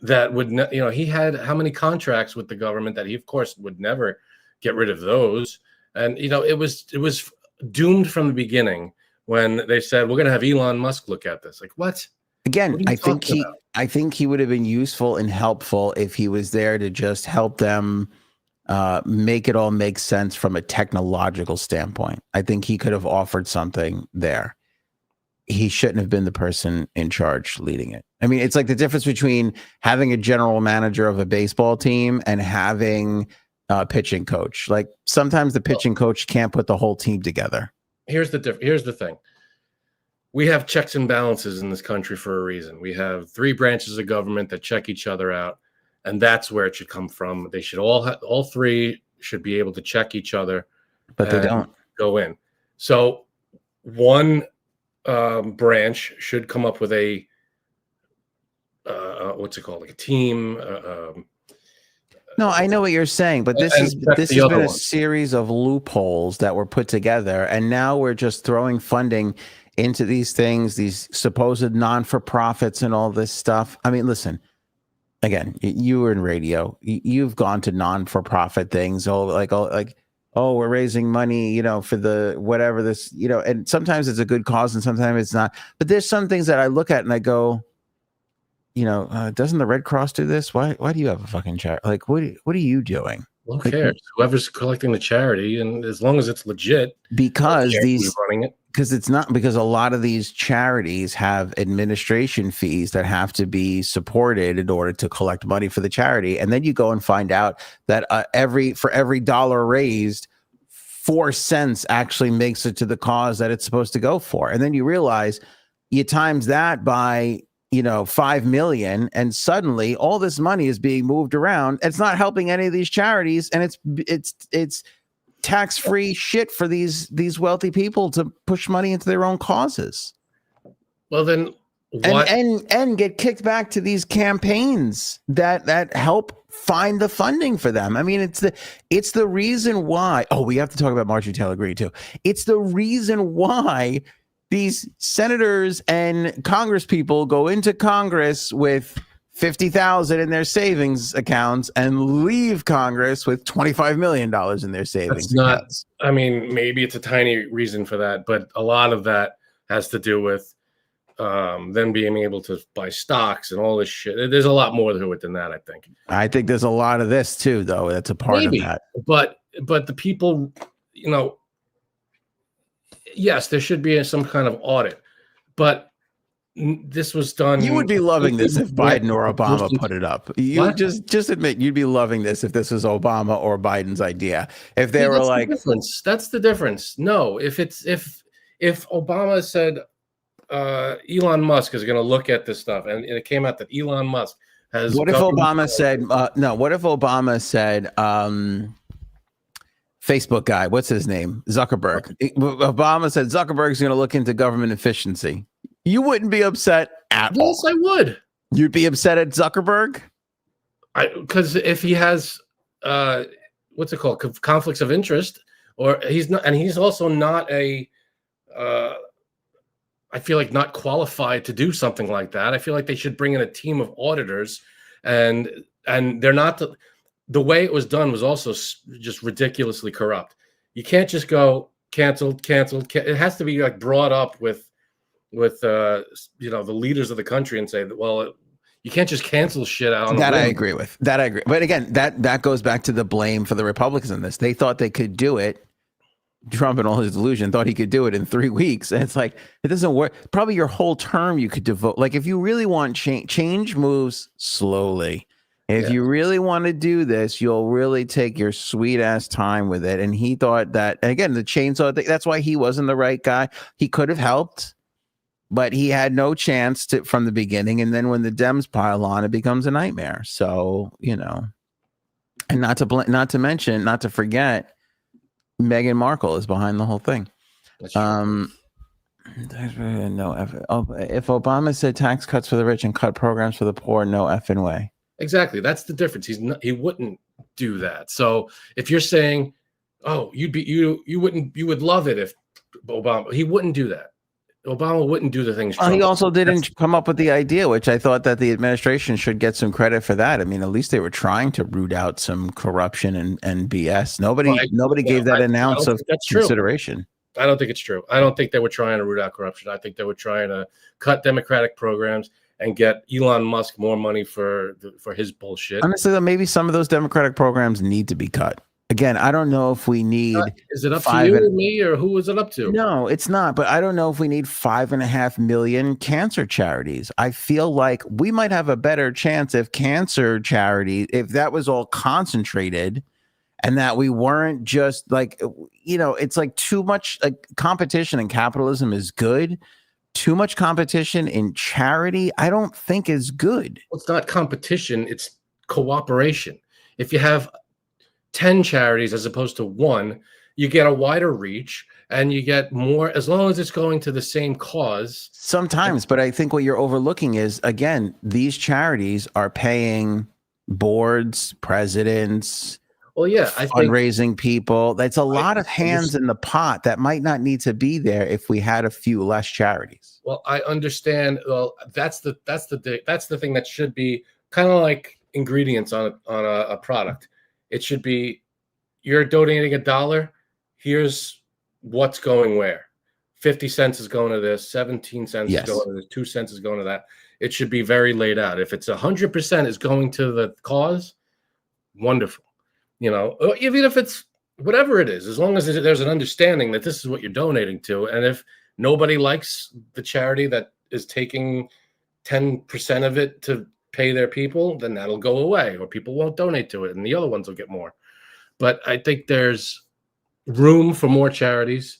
that would, he had how many contracts with the government that he, of course, would never get rid of those. And, it was doomed from the beginning when they said, we're going to have Elon Musk look at this. Like, what? Again, I think he would have been useful and helpful if he was there to just help them make it all make sense from a technological standpoint. I think he could have offered something there. He shouldn't have been the person in charge leading it. I mean, it's like the difference between having a general manager of a baseball team and having a pitching coach. Like sometimes the pitching coach can't put the whole team together. Here's the thing. We have checks and balances in this country for a reason. We have 3 branches of government that check each other out. And that's where it should come from. They should all 3 should be able to check each other, but they don't go in. So one branch should come up with a what's it called, like a team. No, I know what you're saying, but this And that's has the other been a one. series of loopholes that were put together, and now we're just throwing funding into these things, these supposed non-for-profits and all this stuff. I mean, listen, again, you were in radio. You've gone to non-for-profit things, oh, we're raising money, for the whatever this, and sometimes it's a good cause and sometimes it's not. But there's some things that I look at and I go, doesn't the Red Cross do this? Why do you have a fucking charity? Like, what are you doing? Who cares? Whoever's collecting the charity, and as long as it's legit, Because who's running it. because a lot of these charities have administration fees that have to be supported in order to collect money for the charity. And then you go and find out that for every dollar raised, 4 cents actually makes it to the cause that it's supposed to go for. And then you realize you times that by 5 million, and suddenly all this money is being moved around. It's not helping any of these charities, and it's tax-free shit for these wealthy people to push money into their own causes. Well, then what? And get kicked back to these campaigns that help find the funding for them. I mean, it's the reason why. Oh, we have to talk about Marjorie Taylor Greene too. It's the reason why these senators and Congress people go into Congress with $50,000 in their savings accounts and leave Congress with $25 million in their savings accounts. I mean, maybe it's a tiny reason for that, but a lot of that has to do with them being able to buy stocks and all this shit. There's a lot more to it than that, I think. I think there's a lot of this too, though. That's a part of that. But the people, yes, there should be some kind of audit, but this was done. You would be loving this if Biden or Obama put it up. You just admit you'd be loving this if this was Obama or Biden's idea. If they were like, that's the difference. No, if Obama said Elon Musk is going to look at this stuff, and it came out that Elon Musk has. What if Obama said no? What if Obama said Facebook guy, what's his name? Zuckerberg. Obama said Zuckerberg's going to look into government efficiency. You wouldn't be upset at all. Yes, I would. You'd be upset at Zuckerberg? Because if he has, what's it called? Conflicts of interest, or he's not, and he's also not I feel like not qualified to do something like that. I feel like they should bring in a team of auditors, and they're not. The way it was done was also just ridiculously corrupt. You can't just go canceled. It has to be like brought up with the leaders of the country and say that, well, you can't just cancel shit out. That I agree with. That I agree. But again, that goes back to the blame for the Republicans in this. They thought they could do it. Trump and all his delusion thought he could do it in 3 weeks. And it's like, it doesn't work. Probably your whole term you could devote. Like if you really want change moves slowly. If you really want to do this, you'll really take your sweet ass time with it. And he thought that, again, the chainsaw thing, that's why he wasn't the right guy. He could have helped, but he had no chance from the beginning. And then when the Dems pile on, it becomes a nightmare. So, and not to forget, Meghan Markle is behind the whole thing. If Obama said tax cuts for the rich and cut programs for the poor, no effing way. Exactly. That's the difference. He wouldn't do that. So if you're saying, oh, you would love it if Obama, he wouldn't do that. Obama wouldn't do the things. He also didn't come up with the idea, which I thought that the administration should get some credit for that. I mean, at least they were trying to root out some corruption and BS. Nobody gave that an ounce of consideration. I don't think it's true. I don't think they were trying to root out corruption. I think they were trying to cut Democratic programs and get Elon Musk more money for his bullshit. Honestly, though, maybe some of those Democratic programs need to be cut. Again, I don't know if we need. Is it up to you or me, or who is it up to? No, it's not. But I don't know if we need 5.5 million cancer charities. I feel like we might have a better chance if cancer charity, if that was all concentrated, and that we weren't just like, it's like too much like competition in capitalism is good. Too much competition in charity, I don't think is good. Well, it's not competition, it's cooperation. If you have 10 charities as opposed to one, you get a wider reach, and you get more as long as it's going to the same cause. Sometimes, but I think what you're overlooking is, again, these charities are paying boards, presidents, Well, yeah, I think fundraising people. That's a lot of hands in the pot that might not need to be there if we had a few less charities. Well, I understand. Well, that's the thing that should be kind of like ingredients on a product. It should be, you're donating $1. Here's what's going where. 50 cents is going to this. 17 cents is going to this. 2 cents is going to that. It should be very laid out. If it's 100% is going to the cause, wonderful. You know, even if it's whatever it is, as long as there's an understanding that this is what you're donating to, and if nobody likes the charity that is taking 10% of it to pay their people, then that'll go away, or people won't donate to it, and the other ones will get more. But I think there's room for more charities.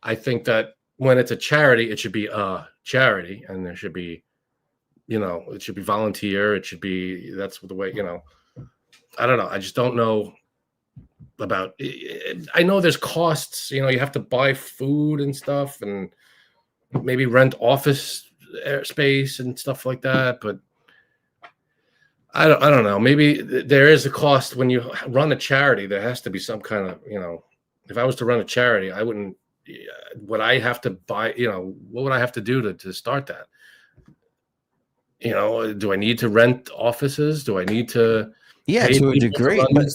I think that when it's a charity, it should be a charity, and there should be, you know, it should be volunteer. It should be, that's the way, you know, I don't know. I just don't know about, I know there's costs, you know, you have to buy food and stuff, and maybe rent office space and stuff like that, but I don't know. Maybe there is a cost when you run a charity. There has to be some kind of, you know, if I was to run a charity, I wouldn't, would I have to buy, you know, what would I have to do to start that? You know, do I need to rent offices? Do I need to, yeah, to a degree, but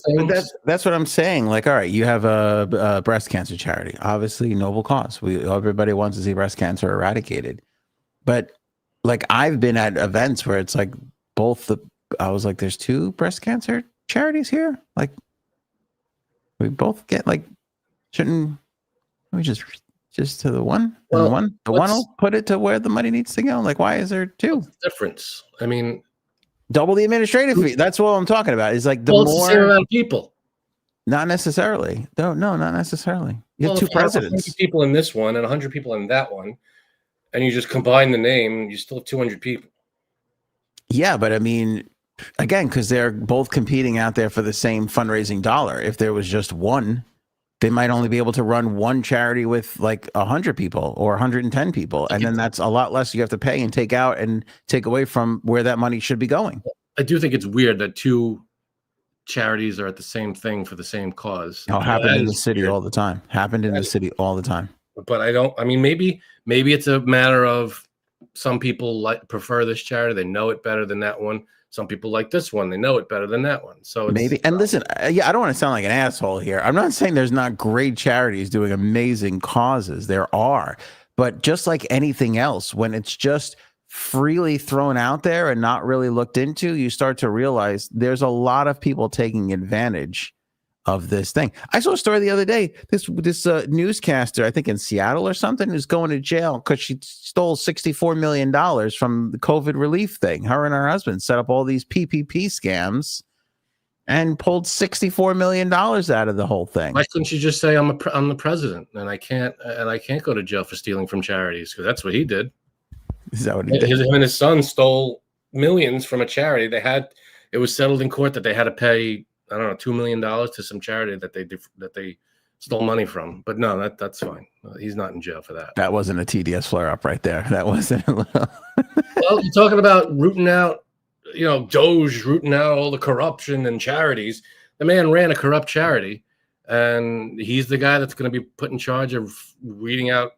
that's what I'm saying. Like, all right, you have a breast cancer charity, obviously noble cause. Everybody wants to see breast cancer eradicated, but like I've been at events where it's like I was like, there's 2 breast cancer charities here. Like, we both get like, shouldn't we just to the one? Well, and the one will put it to where the money needs to go. Like, why is there 2? What's the difference? I mean, double the administrative fee. That's what I'm talking about. Is like it's the same amount of people. Not necessarily. No, not necessarily. You have 2 presidents. 100 people in this one and 100 people in that one, and you just combine the name, you still have 200 people. Yeah, but I mean, again, because they're both competing out there for the same fundraising dollar. If there was just one, they might only be able to run one charity with like 100 people or 110 people. And then that's a lot less you have to pay and take out and take away from where that money should be going. I do think it's weird that 2 charities are at the same thing for the same cause. It happened in the city all the time. Happened in the city all the time. But I mean, maybe it's a matter of some people prefer this charity. They know it better than that one. Some people like this one. They know it better than that one. So maybe. And listen, yeah, I don't want to sound like an asshole here. I'm not saying there's not great charities doing amazing causes. There are. But just like anything else, when it's just freely thrown out there and not really looked into, you start to realize there's a lot of people taking advantage of this thing. I saw a story the other day. This newscaster, I think in Seattle or something, is going to jail because she stole $64 million from the COVID relief thing. Her and her husband set up all these PPP scams and pulled $64 million out of the whole thing. Why couldn't you just say I'm the president and I can't go to jail for stealing from charities? Because that's what he did. Is that what he did? Him and his son stole millions from a charity. It was settled in court that they had to pay, I don't know, $2 million to some charity that they stole money from. But no, that's fine. He's not in jail for that. That wasn't a TDS flare-up right there. That wasn't a little... Well, you're talking about rooting out, you know, Doge rooting out all the corruption and charities. The man ran a corrupt charity, and he's the guy that's going to be put in charge of weeding out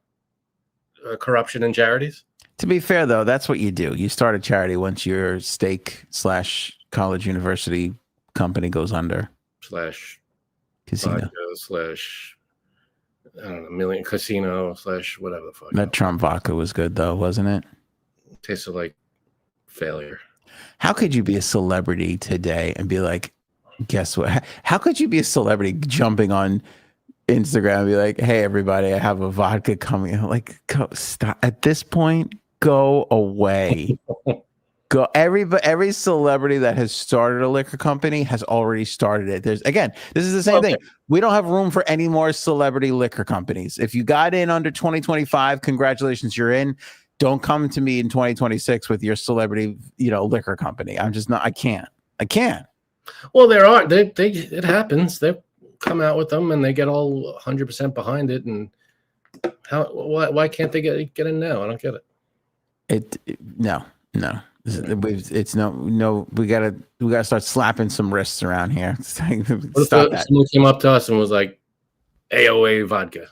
corruption in charities. To be fair, though, that's what you do. You start a charity once your stake/college university company goes under. Casino. I don't know, million casino / whatever the fuck. That Trump vodka was good, though, wasn't it? Tasted like failure. How could you be a celebrity today and be like, guess what? How could you be a celebrity jumping on Instagram and be like, hey, everybody, I have a vodka coming? Like, stop. At this point, go away. Go. Every celebrity that has started a liquor company has already started it. This is the same thing. We don't have room for any more celebrity liquor companies. If you got in under 2025, congratulations, you're in. Don't come to me in 2026 with your celebrity, liquor company. I'm just not. I can't. Well, there are. It happens. They come out with them and they get all 100% behind it, and Why can't they get in now? I don't get it. No. It's no. We gotta start slapping some wrists around here. Stop that. Someone came up to us and was like, AOA vodka.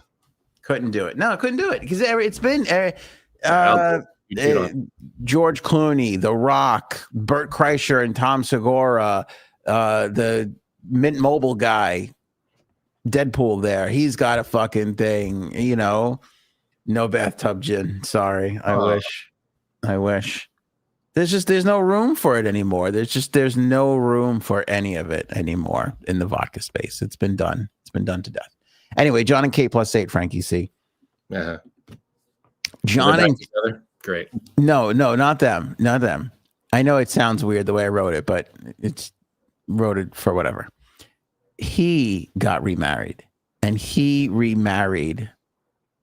Couldn't do it. No, couldn't do it because it's been George Clooney, The Rock, Bert Kreischer, and Tom Segura, the Mint Mobile guy, Deadpool. There, he's got a fucking thing. No bathtub gin. Sorry, I wish. There's no room for it anymore. There's no room for any of it anymore in the vodka space. It's been done. It's been done to death. Anyway, John and Kate +8, Frankie C. Uh-huh. John and great. No, not them. Not them. I know it sounds weird the way I wrote it, but it's wrote it for whatever. He got remarried, and he remarried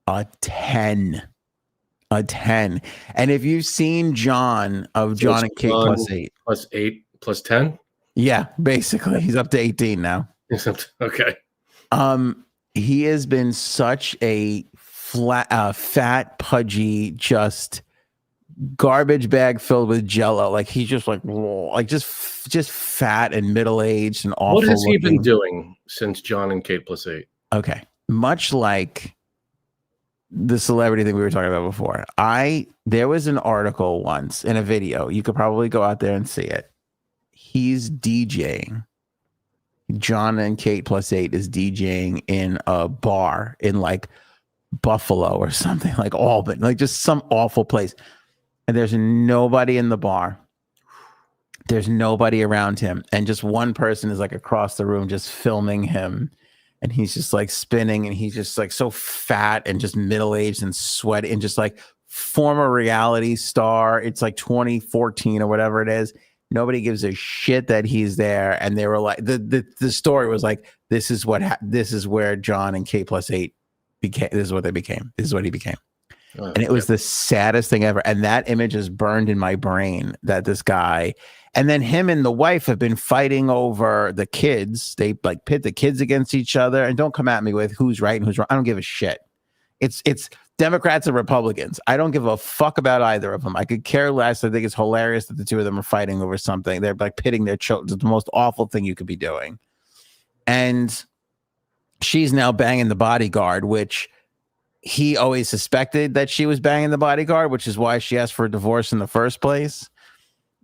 a 10. And if you've seen John and Kate +8. +8 +10? Yeah, basically. He's up to 18 now. Okay. He has been such a fat, pudgy, just garbage bag filled with jello. Like he's just just fat and middle-aged and awful. What has he been doing since John and Kate +8? Okay. Much like the celebrity thing we were talking about before. There was an article once in a video. You could probably go out there and see it. He's DJing. John and Kate +8 is DJing in a bar in like Buffalo or something, like Albany, like just some awful place. And there's nobody in the bar. There's nobody around him. And just one person is like across the room just filming him. And he's just like spinning, and he's just like so fat and just middle-aged and sweaty and just like former reality star. It's like 2014 or whatever it is. Nobody gives a shit that he's there. And they were like, the story was like, this is where John and Kate +8 became. This is what they became. This is what he became. And it was the saddest thing ever. And that image is burned in my brain, that this guy, and then him and the wife have been fighting over the kids. They like pit the kids against each other. And don't come at me with who's right and who's wrong. I don't give a shit. It's Democrats and Republicans. I don't give a fuck about either of them. I could care less. I think it's hilarious that the two of them are fighting over something. They're like pitting their children. It's the most awful thing you could be doing. And she's now banging the bodyguard, which he always suspected that she was banging the bodyguard, which is why she asked for a divorce in the first place.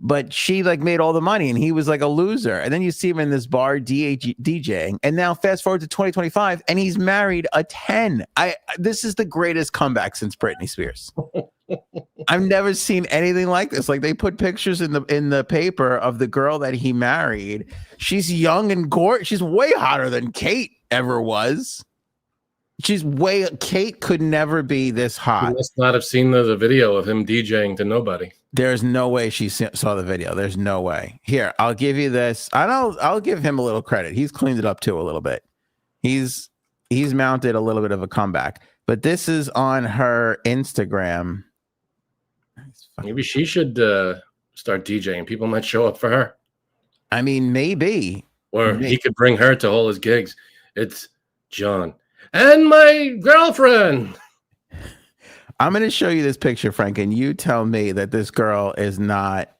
But she like made all the money, and he was like a loser. And then you see him in this bar DJing. And now fast forward to 2025, and he's married a 10. This is the greatest comeback since Britney Spears. I've never seen anything like this. Like they put pictures in the paper of the girl that he married. She's young and gorgeous. She's way hotter than Kate ever was. Kate could never be this hot. You must not have seen the video of him DJing to nobody. There's no way she saw the video. There's no way. Here, I'll give you this. I'll give him a little credit. He's cleaned it up too a little bit. He's mounted a little bit of a comeback. But this is on her Instagram. Maybe she should start DJing. People might show up for her. I mean, maybe. Or he could bring her to all his gigs. It's John and my girlfriend. I'm going to show you this picture, Frank, and you tell me that this girl is not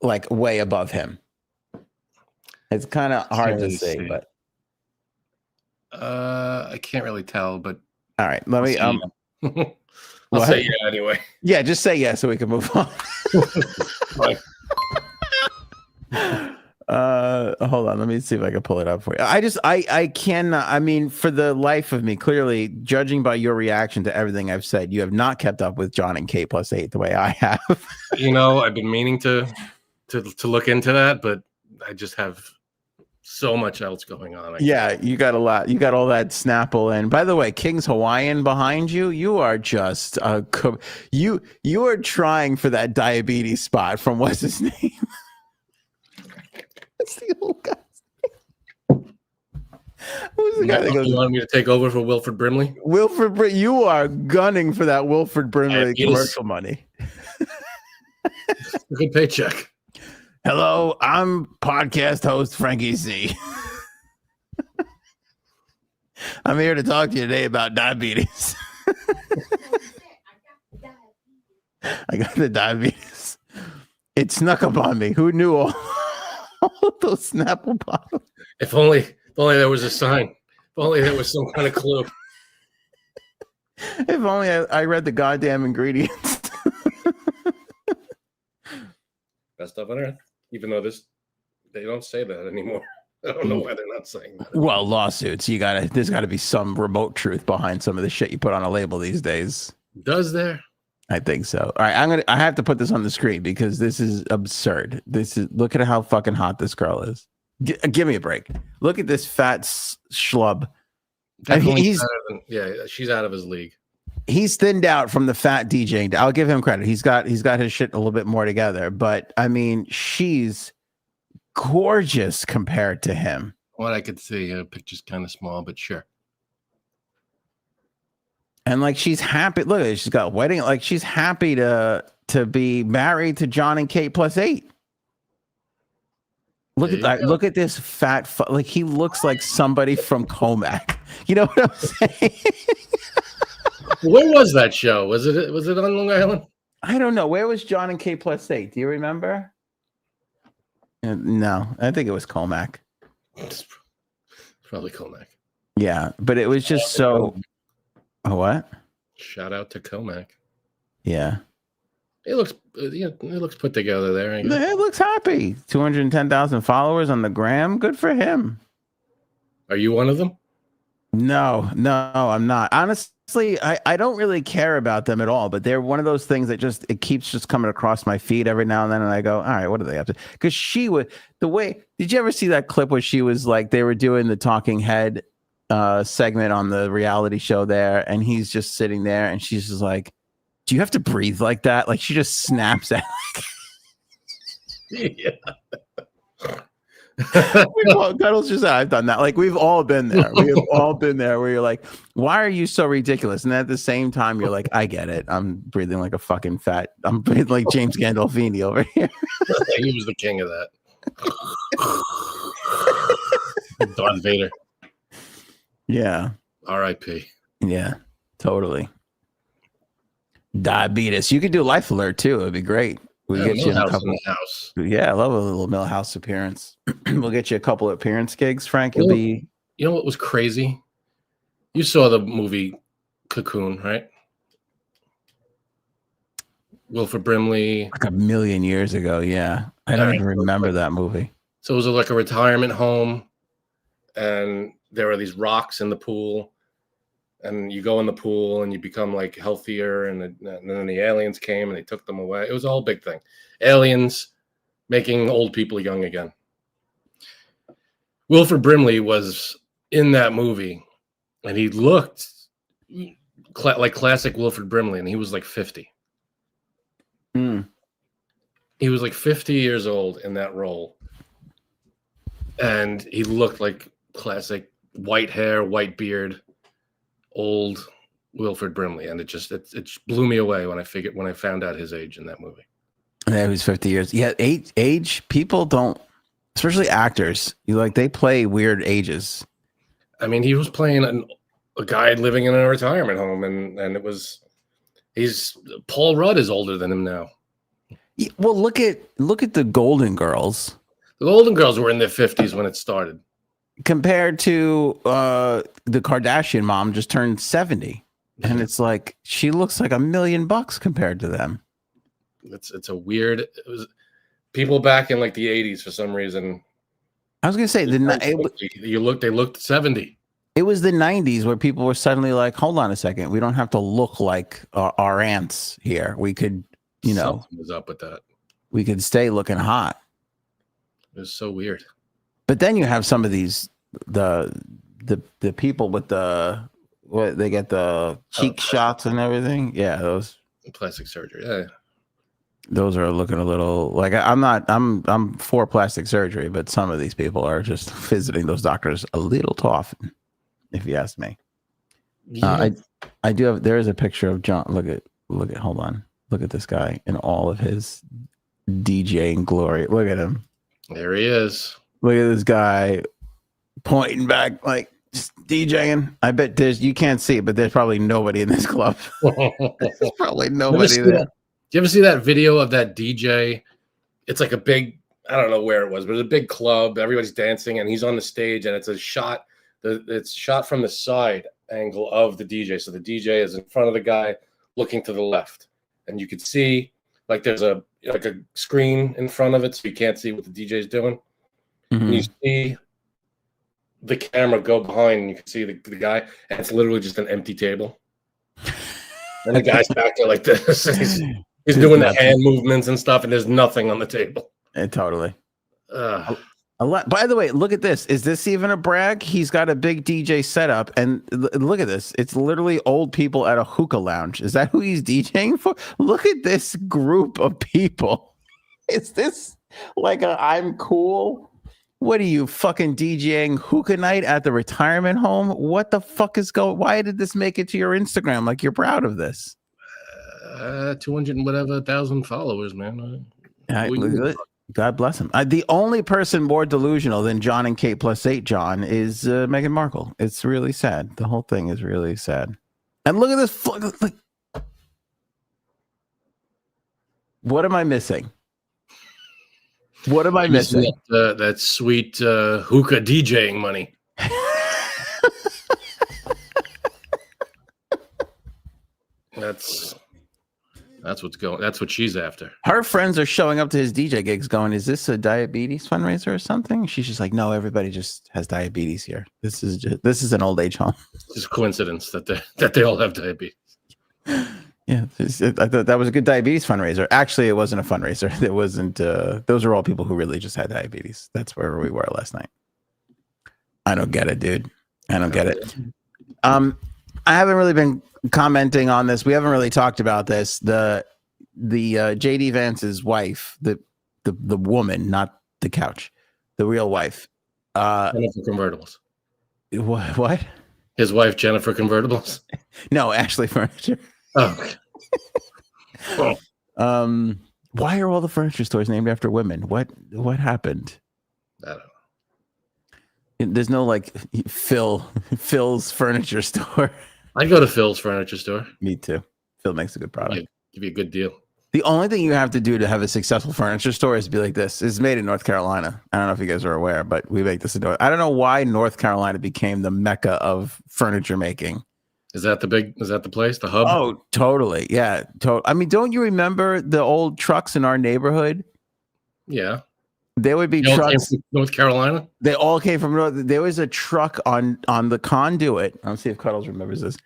like way above him. It's kind of hard to say, but I can't really tell, but all right, let me I'll say yeah anyway. Yeah, just say yeah so we can move on. Hold on, let me see if I can pull it up for you. I cannot. I mean, for the life of me, clearly, judging by your reaction to everything I've said, you have not kept up with John and Kate +8 the way I have. I've been meaning to look into that, but I just have so much else going on. Yeah, you got a lot. You got all that Snapple, and by the way, King's Hawaiian behind you. You are just you are trying for that diabetes spot from what's his name. That's the old guy. Who's the guy that goes? You want me to take over for Wilford Brimley? You are gunning for that Wilford Brimley commercial money. Good paycheck. Hello, I'm podcast host Frankie C. I'm here to talk to you today about diabetes. I got the diabetes. It snuck up on me. Who knew all those Snapple bottles? If only there was a sign. If only there was some kind of clue. If only I read the goddamn ingredients. Best stuff on earth. Even though they don't say that anymore. I don't know why they're not saying that. Well, lawsuits. There's gotta be some remote truth behind some of the shit you put on a label these days. Does there? I think so. All right, I have to put this on the screen because this is absurd. Look at how fucking hot this girl is. Give me a break. Look at this fat schlub. She's out of his league. He's thinned out from the fat DJing. I'll give him credit. He's got his shit a little bit more together. But I mean, she's gorgeous compared to him. What I could see, picture's kind of small, but sure. And like she's happy. Look at it. She's got a wedding. Like she's happy to be married to John and Kate +8. Look at this fat. Like he looks like somebody from Comac. You know what I'm saying? Where was that show? Was it on Long Island? I don't know. Where was John and Kate +8? Do you remember? No, I think it was Comac. It's probably Comac. Yeah, but it was just so. Oh, what? Shout out to Comac. Yeah. It looks put together there. It looks happy. 210,000 followers on the gram. Good for him. Are you one of them? No, I'm not. Honestly, I don't really care about them at all, but they're one of those things that it keeps just coming across my feed every now and then. And I go, all right, what do they have to? Because did you ever see that clip where she was like, they were doing the talking head segment on the reality show there, and he's just sitting there and she's just like, do you have to breathe like that? Like she just snaps at yeah. Cuddles just I've done that. Like we've all been there. We have all been there where you're like, why are you so ridiculous? And at the same time, you're like, I get it. I'm breathing like a fucking fat. I'm breathing like James Gandolfini over here. He was the king of that. Darth Vader. Yeah. R.I.P. Yeah, totally. Diabetes. You could do Life Alert too. It'd be great. We'll get you a couple. In the house. Yeah, I love a little Millhouse appearance. We'll get you a couple of appearance gigs, Frank. You know what was crazy? You saw the movie Cocoon, right? Wilford Brimley. Like a million years ago, yeah. I don't even remember that movie. So it was like a retirement home, and there are these rocks in the pool, and you go in the pool and you become like healthier, and then the aliens came and they took them away. It was a whole big thing. Aliens making old people young again. Wilford Brimley was in that movie, and he looked like classic Wilford Brimley, and he was like 50. He was like 50 years old in that role, and he looked like classic white hair, white beard, old Wilford Brimley, and it blew me away when I found out his age in that movie. Yeah, he was 50 years. Yeah, age people don't, especially actors. They play weird ages. I mean, he was playing a guy living in a retirement home, and Paul Rudd is older than him now. Yeah, well, look at the Golden Girls. The Golden Girls were in their 50s when it started. Compared to the Kardashian mom just turned 70. And it's like she looks like $1 million compared to them. It's a weird. It was people back in like the 80s for some reason. I was gonna say they looked 70. It was the 90s where people were suddenly like, hold on a second, we don't have to look like our aunts here. We could, something was up with that. We could stay looking hot. It was so weird. But then you have some of these the people with they get the cheek shots and everything. Yeah, those plastic surgery. Yeah. Those are looking a little like I'm for plastic surgery, but some of these people are just visiting those doctors a little too often, if you ask me. Yeah. I do have. There is a picture of John. Look at. Hold on. Look at this guy in all of his DJing glory. Look at him. There he is. Look at this guy pointing back like Just DJing. I bet you can't see it, but there's probably nobody in this club. There's probably nobody there. Do you ever see that video of that DJ? It's like a big, I don't know where it was, but it's a big club. Everybody's dancing and he's on the stage and it's a shot. It's shot from the side angle of the DJ. So the DJ is in front of the guy looking to the left. And you can see like there's a screen in front of it so you can't see what the DJ is doing. Mm-hmm. And you see the camera go behind and you can see the guy, and it's literally just an empty table. And the guy's back there like this. He's doing the hand movements and stuff, and there's nothing on the table. Totally. A lot. By the way, look at this. Is this even a brag? He's got a big DJ setup, and look at this. It's literally old people at a hookah lounge. Is that who he's DJing for? Look at this group of people. Is this like I'm cool? What are you fucking DJing hookah night at the retirement home? What the fuck is going? Why did this make it to your Instagram? Like you're proud of this? 200 and whatever 1,000 followers, man. God bless him. The only person more delusional than John and Kate plus 8 John is Meghan Markle. It's really sad. The whole thing is really sad. And look at this. What am I missing? What am I missing? That sweet hookah DJing money. That's what's going. That's what she's after. Her friends are showing up to his DJ gigs, going, "Is this a diabetes fundraiser or something?" She's just like, "No, everybody just has diabetes here. This is an old age home." It's just a coincidence that they all have diabetes. Yeah, I thought that was a good diabetes fundraiser. Actually, it wasn't a fundraiser. It wasn't. Those are all people who really just had diabetes. That's where we were last night. I don't get it, dude. I don't get it. I haven't really been commenting on this. We haven't really talked about this. The JD Vance's wife, the woman, not the couch, the real wife. Jennifer Convertibles. What? His wife, Jennifer Convertibles. No, Ashley Furniture. Oh. Why are all the furniture stores named after women? What happened? I don't know. There's no like Phil's furniture store. I'd go to Phil's furniture store. Me too. Phil makes a good product. Give you a good deal. The only thing you have to do to have a successful furniture store is be like this. It's made in North Carolina. I don't know if you guys are aware, but we make this. I don't know why North Carolina became the mecca of furniture making. Is that the place, the hub? Oh, totally. Yeah. I mean, don't you remember the old trucks in our neighborhood? Yeah. There would be trucks. Came from North Carolina? They all came from North. There was a truck on the conduit. I'll see if Cuddles remembers this.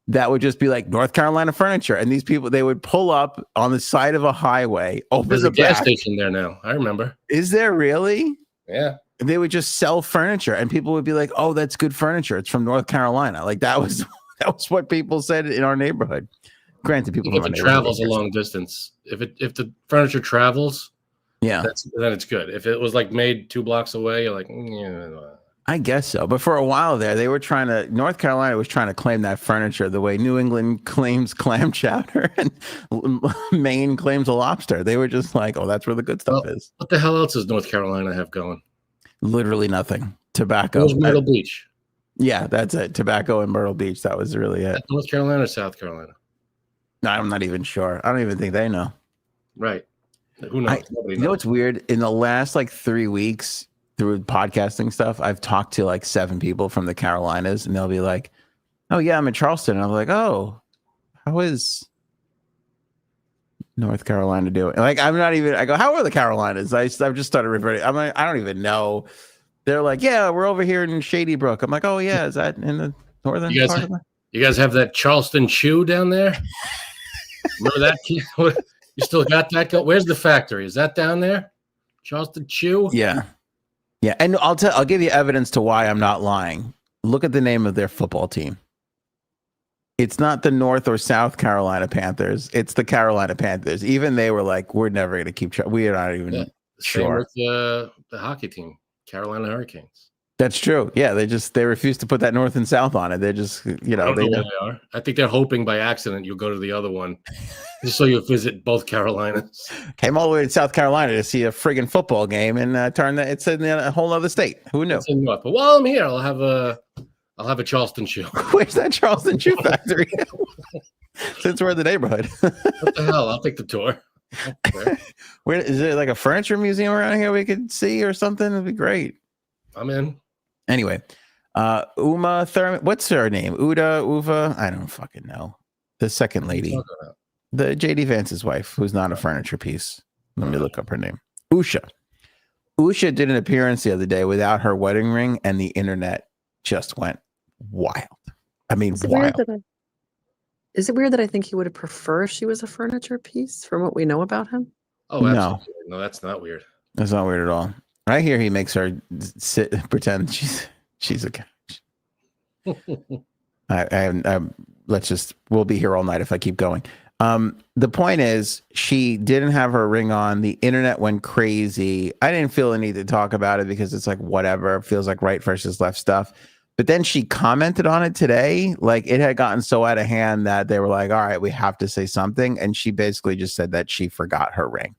That would just be like North Carolina furniture. And these people, they would pull up on the side of a highway. There's a gas station there now. I remember. Is there really? Yeah. And they would just sell furniture. And people would be like, oh, that's good furniture. It's from North Carolina. Like that was what people said in our neighborhood. Granted, people if it travels a long distance, if the furniture travels, yeah, then it's good. If it was like made 2 blocks away, you're like, I guess so. But for a while there, North Carolina was trying to claim that furniture the way New England claims clam chowder and Maine claims a lobster. They were just like, oh, that's where the good stuff is. What the hell else does North Carolina have going? Literally nothing. Tobacco. Myrtle Beach. Yeah, that's it. Tobacco and Myrtle Beach. That was really it. North Carolina or South Carolina? No, I'm not even sure. I don't even think they know. Right. Who knows? You know what's weird? In the last like 3 weeks through podcasting stuff, I've talked to like 7 people from the Carolinas, and they'll be like, oh, yeah, I'm in Charleston. And I'm like, oh, how is North Carolina doing? Like, I go, how are the Carolinas? I've just started reverting. I'm like, I don't even know. They're like, yeah, we're over here in Shady Brook. I'm like, oh, yeah, is that in the northern part of it? You guys have that Charleston Chew down there? Remember that? You still got that? Where's the factory? Is that down there? Charleston Chew? Yeah. Yeah. And I'll give you evidence to why I'm not lying. Look at the name of their football team. It's not the North or South Carolina Panthers. It's the Carolina Panthers. Even they were like, we're never going to keep track. We are not even sure. Same with the hockey team, Carolina Hurricanes. That's true. Yeah, they refuse to put that North and South on it. They're just, they are. I think they're hoping by accident you'll go to the other one, just so you'll visit both Carolinas. Came all the way to South Carolina to see a friggin' football game and it's in a whole other state. Who knew? But while I'm here, I'll have a I'll have a Charleston shoe. Where's that Charleston shoe factory? Since we're in the neighborhood. What the hell? I'll take the tour. Okay. Where is it, like a furniture museum around here we could see or something? It'd be great. I'm in. Anyway, Uma Thurman, what's her name? Uva? I don't fucking know. The second lady. The JD Vance's wife, who's not a furniture piece. Let me look up her name. Usha. Usha did an appearance the other day without her wedding ring, and the internet just went wild. I mean, wild. Is it weird that I think he would have preferred she was a furniture piece from what we know about him? Oh, absolutely. No, that's not weird. That's not weird at all. Right here, he makes her sit, pretend she's a couch. We'll be here all night if I keep going. The point is, she didn't have her ring on. The internet went crazy. I didn't feel the need to talk about it because it's like, whatever. It feels like right versus left stuff. But then she commented on it today. Like, it had gotten so out of hand that they were like, all right, we have to say something. And she basically just said that she forgot her ring.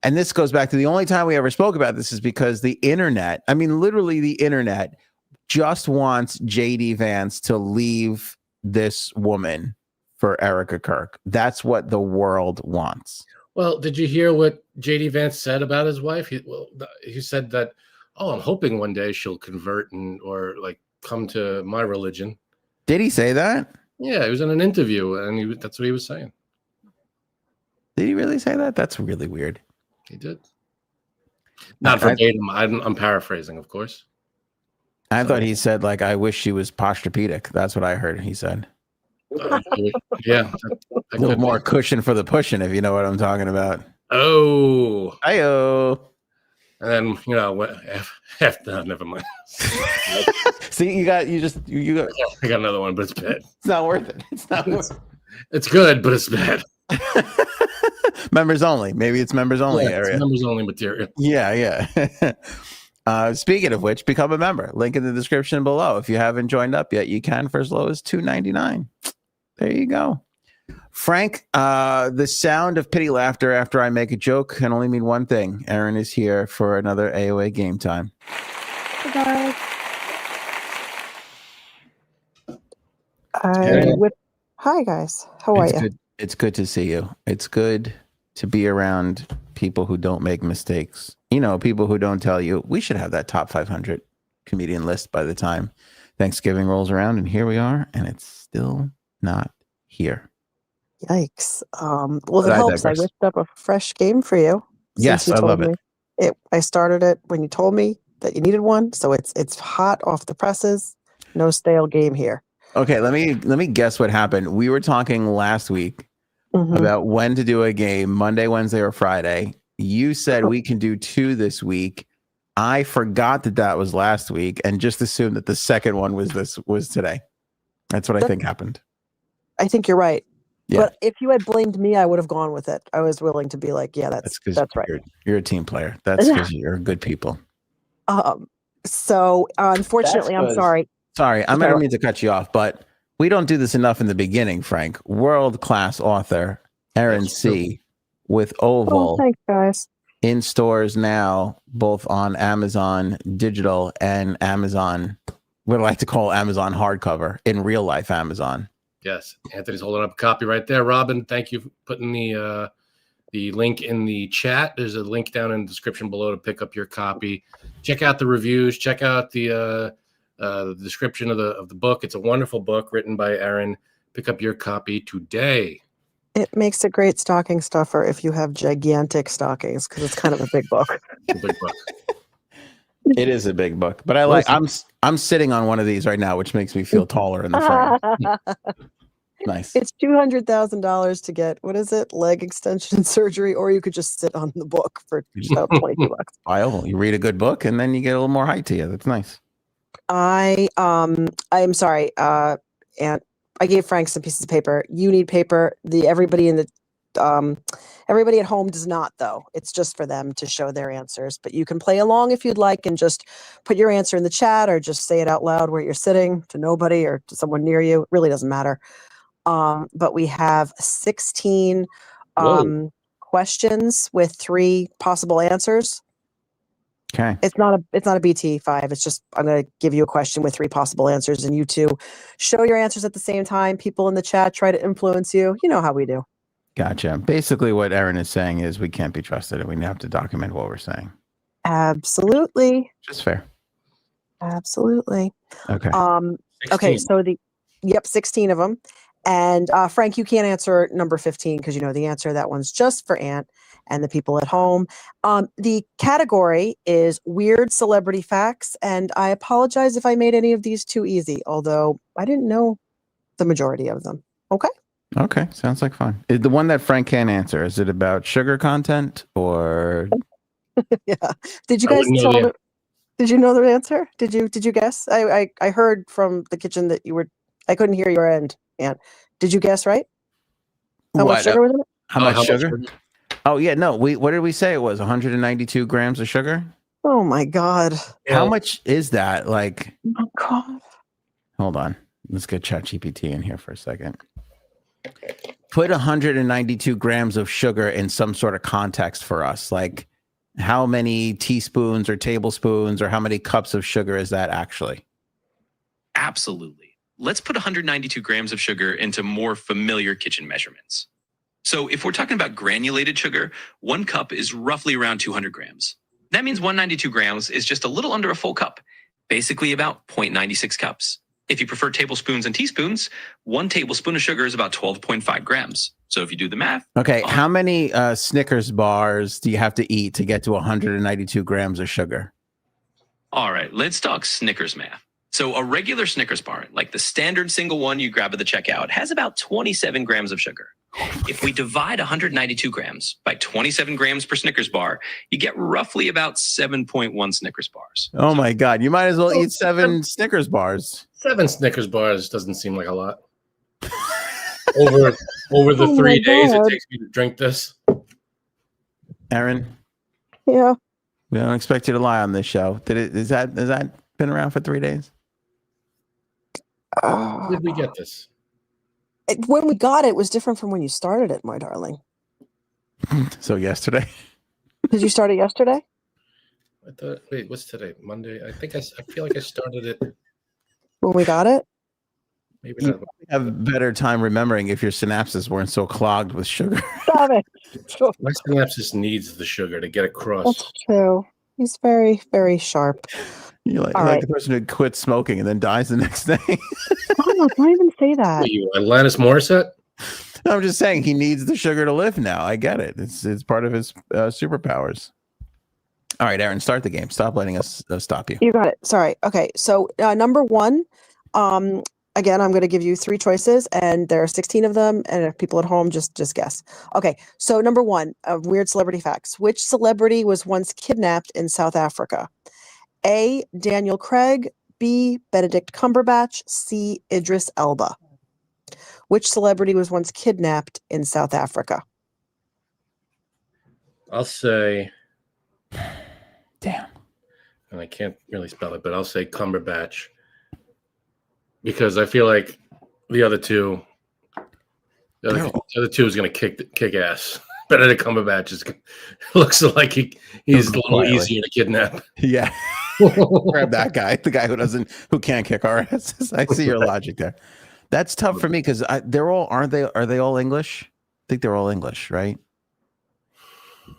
And this goes back to the only time we ever spoke about this is because the internet, I mean, literally the internet just wants JD Vance to leave this woman for Erica Kirk. That's what the world wants. Well, did you hear what JD Vance said about his wife? He said that, oh, I'm hoping one day she'll convert or like come to my religion. Did he say that? Yeah, he was in an interview and that's what he was saying. Did he really say that? That's really weird. He did. Not verbatim. I'm paraphrasing, of course. I thought he said, like, I wish she was posturepedic. That's what I heard he said. Yeah. A little more cushion for the pushing, if you know what I'm talking about. Oh. Hi-oh. And then, you know, after, never mind. See, you got. I got another one, but it's bad. It's not worth it. It's not worth it. It's good, but it's bad. Members only. Maybe it's members only area. It's members only material. Yeah. Speaking of which, become a member. Link in the description below. If you haven't joined up yet, you can for as low as $2.99. There you go. Frank, the sound of pity laughter after I make a joke can only mean one thing. Aaron is here for another AOA game time. Goodbye. Hi, guys. How are you? It's good to see you. It's good to be around people who don't make mistakes. You know, people who don't tell you, we should have that top 500 comedian list by the time Thanksgiving rolls around. And here we are, and it's still not here. Yikes. Well, it helps. I whipped up a fresh game for you. Yes, I love it. I started it when you told me that you needed one. So it's hot off the presses. No stale game here. Okay, let me guess what happened. We were talking last week about when to do a game, Monday, Wednesday, or Friday. You said we can do 2 this week. I forgot that was last week and just assumed that the second one was today. That's what I think happened. I think you're right. Yeah. But if you had blamed me, I would have gone with it. I was willing to be like, yeah, that's right. You're a team player. That's because you're good people. So unfortunately, I'm sorry. Sorry, I don't mean to cut you off, but we don't do this enough in the beginning, Frank. World-class author, Aaron C. with Oval. Oh, thanks, guys. In stores now, both on Amazon Digital and Amazon, what I like to call Amazon hardcover, in real life Amazon. Yes, Anthony's holding up a copy right there. Robin, thank you for putting the link in the chat. There's a link down in the description below to pick up your copy. Check out the reviews. Check out the description of the book. It's a wonderful book written by Aaron. Pick up your copy today. It makes a great stocking stuffer if you have gigantic stockings, because it's kind of a big book. It's a big book. It is a big book, but I'm sitting on one of these right now, which makes me feel taller in the frame. Nice. It's $200,000 to get, what is it, leg extension surgery, or you could just sit on the book for just about $22. You read a good book, and then you get a little more height to you. That's nice. I'm sorry, and I gave Frank some pieces of paper. You need paper. Everybody at home does not, though. It's just for them to show their answers. But you can play along if you'd like and just put your answer in the chat or just say it out loud where you're sitting to nobody or to someone near you. It really doesn't matter. But we have 16 questions with 3 possible answers. Okay. It's not a BT5. It's just I'm going to give you a question with 3 possible answers, and you two show your answers at the same time. People in the chat try to influence you. You know how we do. Gotcha. Basically, what Erin is saying is we can't be trusted, and we have to document what we're saying. Absolutely. Just fair. Absolutely. Okay. Okay. So 16 of them. And Frank, you can't answer number 15 because you know the answer. That one's just for Ant and the people at home. The category is weird celebrity facts. And I apologize if I made any of these too easy, although I didn't know the majority of them. Okay. Okay. Sounds like fun. The one that Frank can't answer, is it about sugar content or? Yeah. Did you guys did you know the answer? Did you guess? I heard from the kitchen that you were, I couldn't hear your end. And did you guess right? How much sugar was in it? How much sugar? Oh yeah, no. What did we say it was? 192 grams of sugar? Oh my God. How much is that? Like, oh God. Hold on. Let's get ChatGPT in here for a second. Put 192 grams of sugar in some sort of context for us. Like, how many teaspoons or tablespoons or how many cups of sugar is that actually? Absolutely. Let's put 192 grams of sugar into more familiar kitchen measurements. So if we're talking about granulated sugar, 1 cup is roughly around 200 grams. That means 192 grams is just a little under a full cup, basically about 0.96 cups. If you prefer tablespoons and teaspoons, 1 tablespoon of sugar is about 12.5 grams. So if you do the math. Okay, how many Snickers bars do you have to eat to get to 192 grams of sugar? All right, let's talk Snickers math. So a regular Snickers bar, like the standard single one you grab at the checkout, has about 27 grams of sugar. If we divide 192 grams by 27 grams per Snickers bar, you get roughly about 7.1 Snickers bars. Oh my God, you might as well eat 7 Snickers bars. 7 Snickers bars doesn't seem like a lot. Over the 3 days it takes me to drink this. Erin? Yeah. We don't expect you to lie on this show. Has that been around for 3 days? When did we get this? When we got it, it was different from when you started it, my darling. So yesterday? Did you start it yesterday? I thought, wait, what's today? Monday? I feel like I started it. When we got it? Maybe You not. have better time remembering if your synapses weren't so clogged with sugar. Stop it. My synapses needs the sugar to get across. That's true. He's very, very sharp. You're like the person who quits smoking and then dies the next day. Oh, don't even say that. Are you Alanis Morissette? I'm just saying he needs the sugar to live now. I get it. It's part of his superpowers. All right, Erin, start the game. Stop letting us stop you. You got it. Sorry. Okay. So number 1, again, I'm going to give you 3 choices, and there are 16 of them. And if people at home, just guess. Okay. So number 1, weird celebrity facts. Which celebrity was once kidnapped in South Africa? A, Daniel Craig. B, Benedict Cumberbatch. C, Idris Elba. Which celebrity was once kidnapped in South Africa? I'll say, Damn. and I can't really spell it, but I'll say Cumberbatch. Because I feel like the other two is going to kick ass. Benedict Cumberbatch looks like he's a little easier to kidnap. Yeah. Grab that guy, the guy who can't kick our asses. I see your logic there. That's tough for me because are they all English? I think they're all English, right?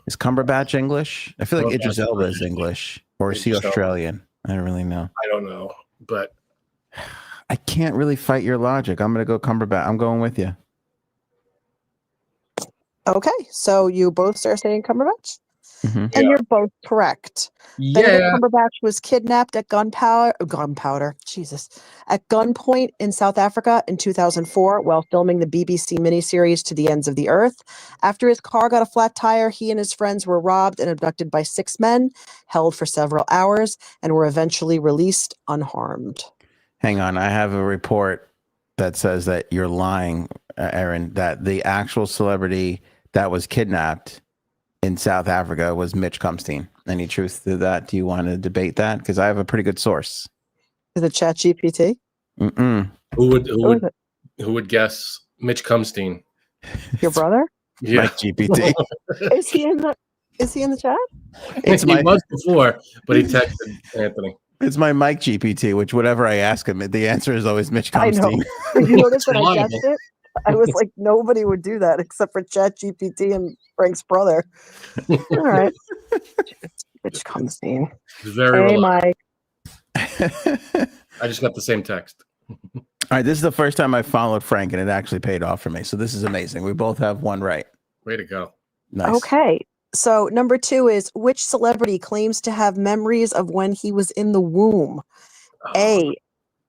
Is Cumberbatch English? I feel like Idris Elba is English, or is he Australian? I don't really know. I don't know, but I can't really fight your logic. I'm going to go Cumberbatch. I'm going with you. Okay. So you both are saying Cumberbatch? Mm-hmm. And you're both correct. yeah, Benedict Cumberbatch was kidnapped at at gunpoint in South Africa in 2004 while filming the BBC miniseries To the Ends of the Earth. After his car got a flat tire, he and his friends were robbed and abducted by 6 men, held for several hours, and were eventually released unharmed. Hang on. I have a report that says that you're lying, Erin, that the actual celebrity that was kidnapped in South Africa was Mitch Kumstein. Any truth to that? Do you want to debate that? Because I have a pretty good source. Is it ChatGPT? Who would guess Mitch Kumstein? Your brother? Yeah. Like GPT. Is he in the Is he in the chat? It's He was before, but he texted Anthony. It's my Mike GPT, which whatever I ask him, the answer is always Mitch I know. Comstein. Did you notice that I reliable. guessed it? I was like, nobody would do that except for Chat GPT and Frank's brother. All right. Which comes in. Very Hey, reliable. Mike. I just got the same text. All right, this is the first time I followed Frank, and it actually paid off for me. So this is amazing. We both have one right. Way to go. Nice. Okay. So number 2 is, which celebrity claims to have memories of when he was in the womb? A,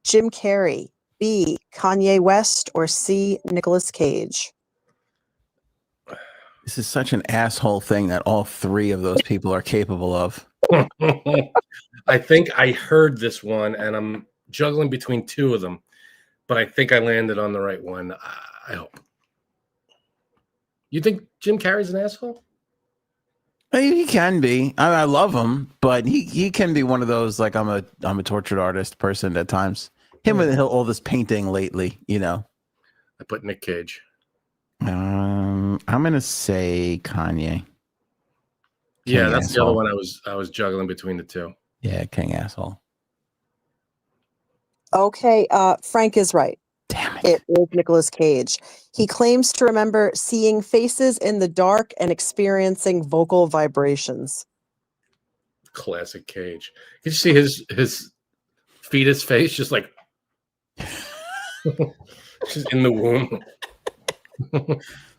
Jim Carrey. B, Kanye West. Or C, Nicolas Cage. This is such an asshole thing that all three of those people are capable of. I think I heard this one, and I'm juggling between two of them, but I think I landed on the right one. I hope. You think Jim Carrey's an asshole? He can be. I love him, but he can be one of those, like, I'm a tortured artist person at times. Him with all this painting lately, you know. I put Nick Cage. I'm gonna say Kanye. Yeah, King that's asshole. the other one I was juggling between the two. Yeah, king asshole. Okay. Frank is right. Damn it. It is Nicolas Cage. He claims to remember seeing faces in the dark and experiencing vocal vibrations. Classic Cage. Did you see his fetus face just like just in the womb?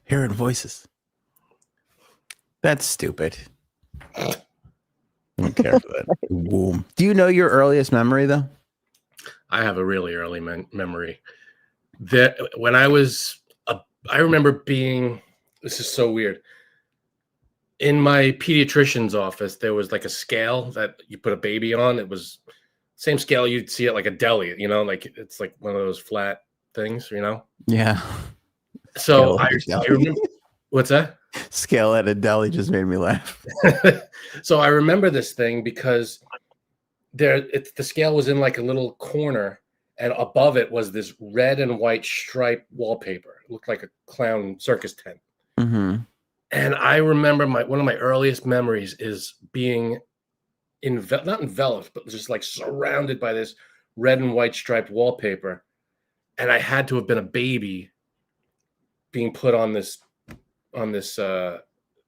Hearing voices. That's stupid. I don't care for that. Womb. Do you know your earliest memory, though? I have a really early memory. That when I remember being, this is so weird. In my pediatrician's office, there was like a scale that you put a baby on. It was same scale you'd see at like a deli, you know, like it's like one of those flat things, you know? Yeah. So Scale I at a deli. remember, what's that? Scale at a deli just made me laugh. So I remember this thing because the scale was in like a little corner, and above it was this red and white striped wallpaper. It looked like a clown circus tent. Mm-hmm. And I remember one of my earliest memories is being not enveloped, but just like surrounded by this red and white striped wallpaper. And I had to have been a baby being put on this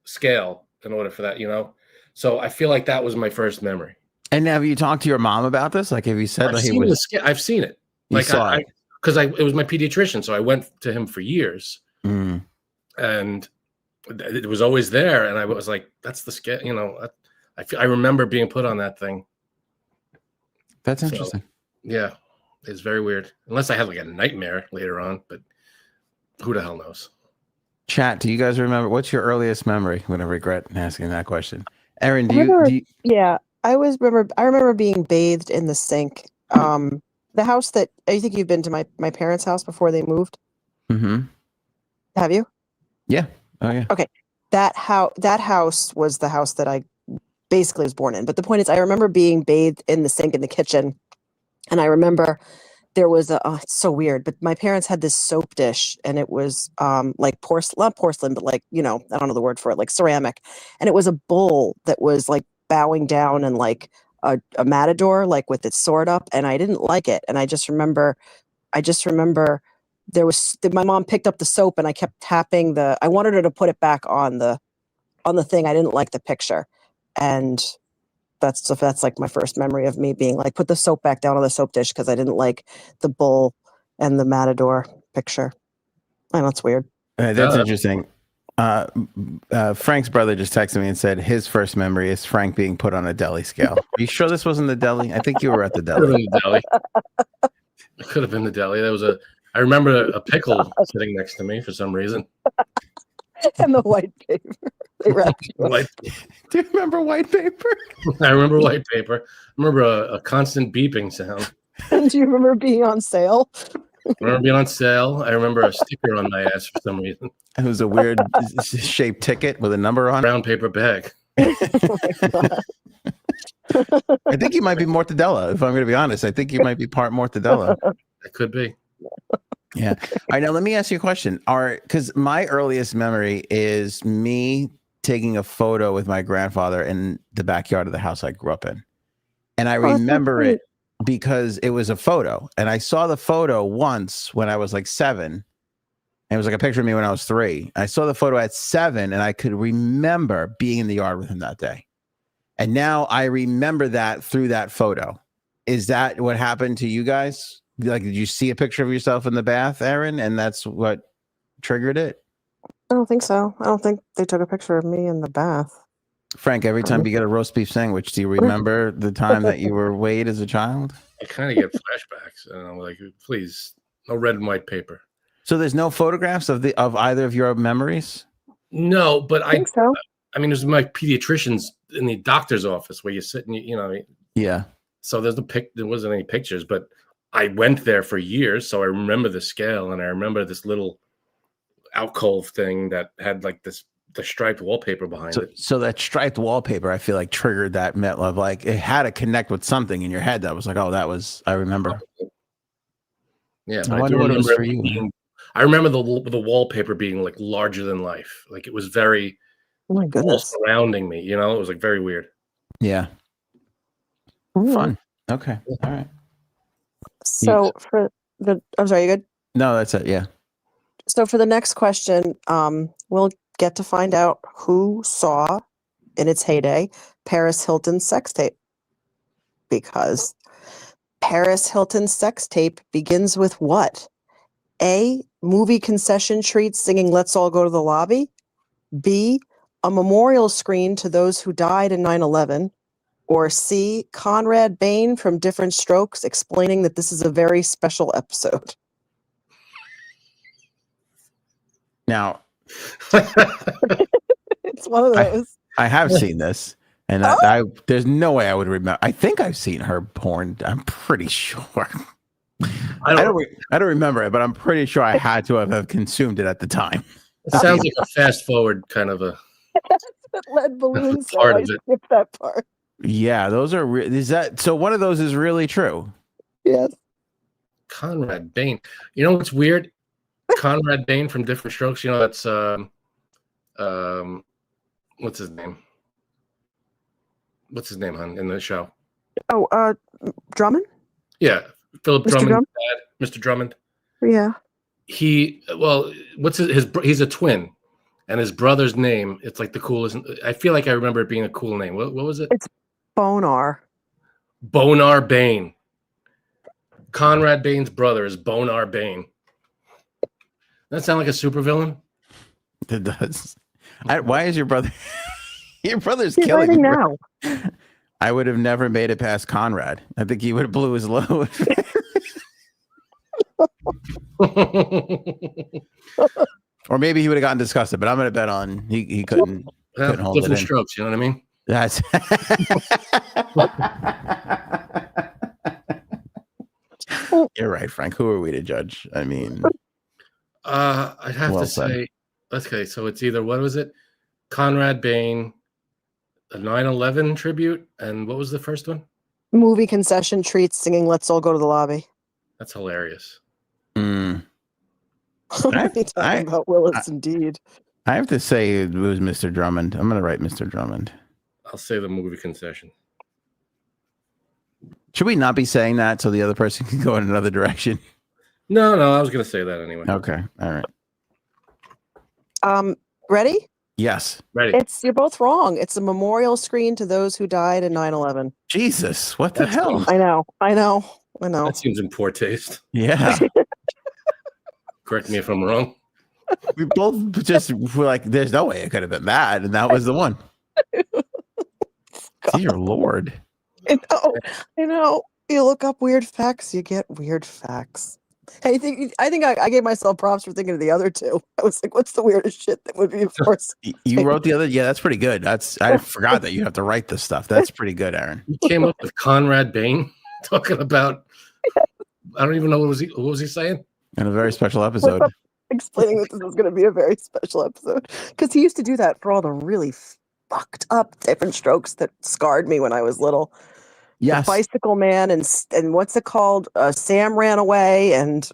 scale in order for that, you know? So I feel like that was my first memory. And have you talked to your mom about this? Like, have you said that he was? I've seen it. You Like saw it. because it was my pediatrician, so I went to him for years, Mm. and it was always there. And I was like, "That's the scale," you know. I remember being put on that thing. That's So, interesting. yeah, it's very weird. Unless I had like a nightmare later on, but who the hell knows? Chat, do you guys remember? What's your earliest memory? I'm gonna regret asking that question. Erin, I remember- Yeah, I remember being bathed in the sink. The house that I think you've been to my parents' house before they moved. Mm-hmm. Have you? Yeah. Oh yeah. That house was the house that I basically was born in. But the point is, I remember being bathed in the sink in the kitchen, and I remember there was it's so weird, but my parents had this soap dish, and it was like not porcelain, but like, you know, I don't know the word for it, like ceramic, and it was a bull that was like bowing down and like a matador, like with its sword up, and I didn't like it, and I just remember my mom picked up the soap, and I kept tapping I wanted her to put it back on the thing. I didn't like the picture, and that's like my first memory of me being like, put the soap back down on the soap dish, because I didn't like the bull and the matador picture. I know it's weird. That's interesting. Frank's brother just texted me and said his first memory is Frank being put on a deli scale. Are you sure this wasn't the deli? I think you were at the deli. It could have been the deli. I remember a pickle sitting next to me for some reason. And the white paper. They wrapped you up. Do you remember white paper? I remember white paper. I remember a constant beeping sound. And do you remember being on sale? I remember being on sale. I remember a sticker on my ass for some reason. It was a weird shaped ticket with a number on it. Brown paper bag. I think you might be mortadella, if I'm going to be honest. I think you might be part mortadella. It could be. Yeah. All right, now let me ask you a question. Because my earliest memory is me taking a photo with my grandfather in the backyard of the house I grew up in. And I remember it because it was a photo. And I saw the photo once when I was like 7. And it was like a picture of me when I was 3. I saw the photo at 7 and I could remember being in the yard with him that day. And now I remember that through that photo. Is that what happened to you guys? Like, did you see a picture of yourself in the bath, Aaron? And that's what triggered it? I don't think so. I don't think they took a picture of me in the bath. Frank, every time you get a roast beef sandwich, do you remember the time that you were weighed as a child? I kind of get flashbacks. And I'm like, please, no red and white paper. So there's no photographs of either of your memories? No, but I think so. I mean, there's my pediatrician's in the doctor's office where you sit and you know. Yeah. So there wasn't any pictures, but I went there for years, so I remember the scale, and I remember this little alcove thing that had like the striped wallpaper behind it. So that striped wallpaper, I feel like triggered that of like it had to connect with something in your head that was like, oh, that was I remember. Yeah, I wonder what it was for you. I remember the wallpaper being like larger than life, like it was very. Oh my goodness! Surrounding me, you know, it was like very weird. Yeah. Fun. Okay. All right. So I'm sorry, you good? No, that's it. Yeah. So for the next question, we'll get to find out who saw in its heyday Paris Hilton's sex tape. Because Paris Hilton's sex tape begins with what? A, movie concession treats singing Let's All Go to the Lobby. B, a memorial screen to those who died in 9/11. Or C, Conrad Bain from Different Strokes explaining that this is a very special episode. Now, it's one of those. I have seen this, and there's no way I would remember. I think I've seen her porn. I'm pretty sure. I don't remember it, but I'm pretty sure I had to have consumed it at the time. It sounds like a fast forward kind of a. That's what lead balloons. Part I of it. skipped that part. Yeah, those are. Is that so? One of those is really true. Yes. Conrad Bain. You know what's weird? Conrad Bain from Different Strokes. You know that's what's his name? What's his name, hon, in the show? Oh, Drummond. Yeah, Philip Mr. Drummond's dad, Mr. Drummond. Yeah. What's his? He's a twin, and his brother's name. It's like the coolest. I feel like I remember it being a cool name. What was it? It's Bonar. Bonar Bain. Conrad Bain's brother is Bonar Bain. That sound like a supervillain? It does. Why is your brother? Your brother's He's killing me now. I would have never made it past Conrad. I think he would have blew his load. Or maybe he would have gotten disgusted, but I'm going to bet on he couldn't hold Different it in. Strokes, you know what I mean? That's You're right, Frank. Who are we to judge? I mean, I'd have to say, okay, so it's either, what was it? Conrad Bain, a 9/11 tribute, and what was the first one? Movie concession treats singing Let's All Go to the Lobby. That's hilarious. Mm. Talking about Willis, indeed. I have to say it was Mr. Drummond. I'm going to write Mr. Drummond. I'll say the movie concession. Should we not be saying that so the other person can go in another direction? No, I was going to say that anyway. Okay. All right. Ready? Yes. Ready. You're both wrong. It's a memorial screen to those who died in 9/11. Jesus, what the hell? I know. That seems in poor taste. Yeah. Correct me if I'm wrong. We both just were like, there's no way it could have been that. And that was the one. Dear Lord. I know. You look up weird facts, you get weird facts. I think I gave myself props for thinking of the other two. I was like, what's the weirdest shit that would be forced? You wrote the other? Yeah, that's pretty good. I forgot that you have to write this stuff. That's pretty good, Aaron. You came up with Conrad Bain talking about, I don't even know what was he saying? In a very special episode. Explaining that this was going to be a very special episode. Because he used to do that for all the really fucked up Different Strokes that scarred me when I was little. Yes. The Bicycle Man and what's it called? Sam ran away and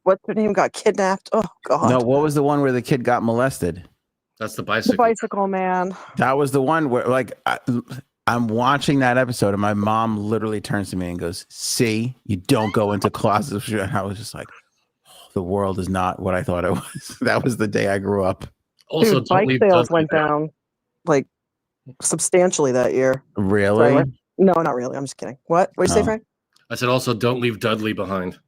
what's her name got kidnapped. Oh God. No, what was the one where the kid got molested? That's the The bicycle. bicycle man. That was the one where, like, I'm watching that episode, and my mom literally turns to me and goes, "See, you don't go into closets." And I was just like, oh, the world is not what I thought it was. That was the day I grew up. Also, Dude, don't bike leave sales Dudley went down like substantially that year. Really? Sorry. No, not really. I'm just kidding. What? What'd you say, Oh. Frank? I said also don't leave Dudley behind.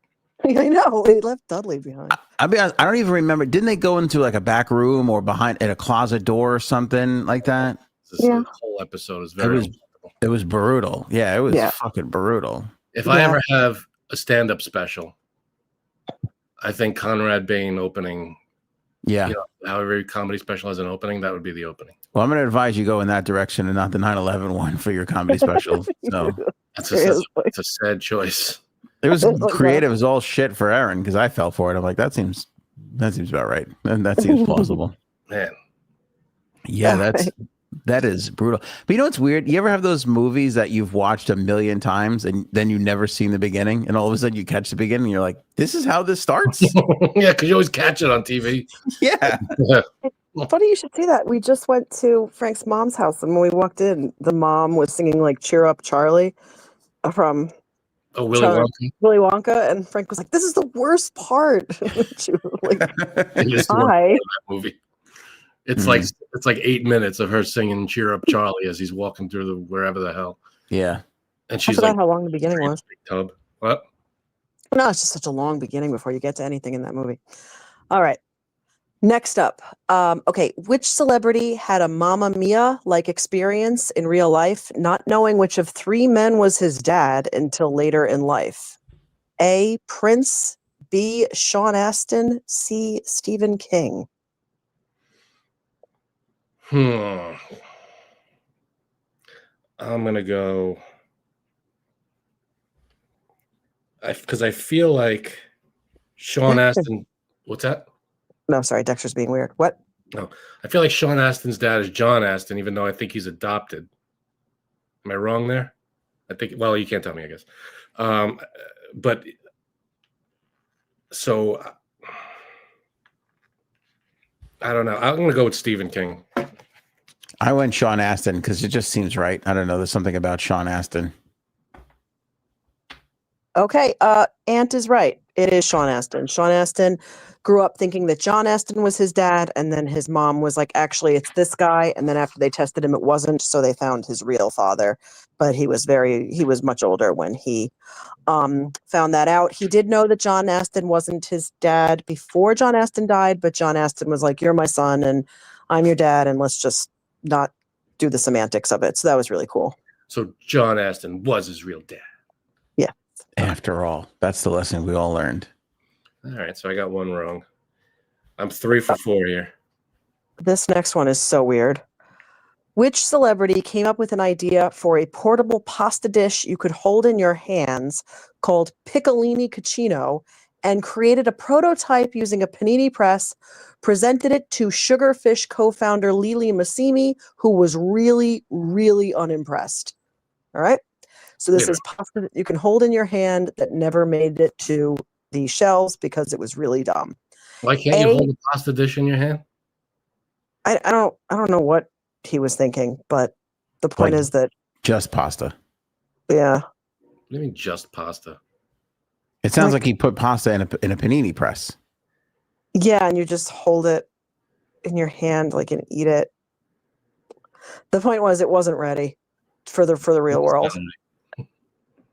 I know. They left Dudley behind. I'll be honest, I don't even remember. Didn't they go into like a back room or behind at a closet door or something like that? This whole episode is very uncomfortable. It was brutal. Yeah, it was fucking brutal. If I ever have a stand-up special, I think Conrad Bain opening. Yeah. You know, how every comedy special has an opening, that would be the opening. Well, I'm going to advise you go in that direction and not the 9/11 one for your comedy special. So it's a sad choice. It was creative as all shit for Aaron because I fell for it. I'm like, that seems about right, and that seems plausible. Man, yeah, that is brutal. But you know what's weird? You ever have those movies that you've watched a million times and then you never seen the beginning, and all of a sudden you catch the beginning, and you're like, this is how this starts. Yeah, because you always catch it on TV. Yeah. Funny you should say that. We just went to Frank's mom's house, and when we walked in, the mom was singing like "Cheer Up, Charlie" from Willy Wonka. Willy Wonka, and Frank was like, "This is the worst part." She was like, "Hi." That movie. It's like 8 minutes of her singing "Cheer Up, Charlie" as he's walking through the wherever the hell. Yeah, and she's I forgot like, how long the beginning was. Tub. What? No, it's just such a long beginning before you get to anything in that movie. All right. Next up, okay, which celebrity had a Mamma Mia-like experience in real life, not knowing which of three men was his dad until later in life? A. Prince, B. Sean Astin, C. Stephen King. I'm gonna go because I feel like Sean Astin. What's that? No, sorry, Dexter's being weird. What? No, I feel like Sean Astin's dad is John Astin, even though I think he's adopted. Am I wrong there? I think. Well, you can't tell me, I guess. But so I don't know. I'm going to go with Stephen King. I went Sean Astin because it just seems right. I don't know. There's something about Sean Astin. Okay, Ant is right. It is Sean Astin. Sean Astin grew up thinking that John Astin was his dad, and then his mom was like, actually, it's this guy. And then after they tested him, it wasn't. So they found his real father. But he was much older when he found that out. He did know that John Astin wasn't his dad before John Astin died, but John Astin was like, you're my son, and I'm your dad, and let's just not do the semantics of it. So that was really cool. So John Astin was his real dad. Yeah. After all, that's the lesson we all learned. All right, so I got one wrong. I'm 3 for 4 here. This next one is so weird. Which celebrity came up with an idea for a portable pasta dish you could hold in your hands called Piccolini Cucino and created a prototype using a panini press, presented it to Sugarfish co-founder Lili Massimi, who was really, really unimpressed? All right. So this is pasta that you can hold in your hand that never made it to the shelves because it was really dumb. Why can't you hold a pasta dish in your hand? I don't know what he was thinking, but the point is that just pasta. Yeah. What do you mean just pasta? It sounds like he put pasta in a panini press. Yeah, and you just hold it in your hand like and eat it. The point was it wasn't ready for the real world.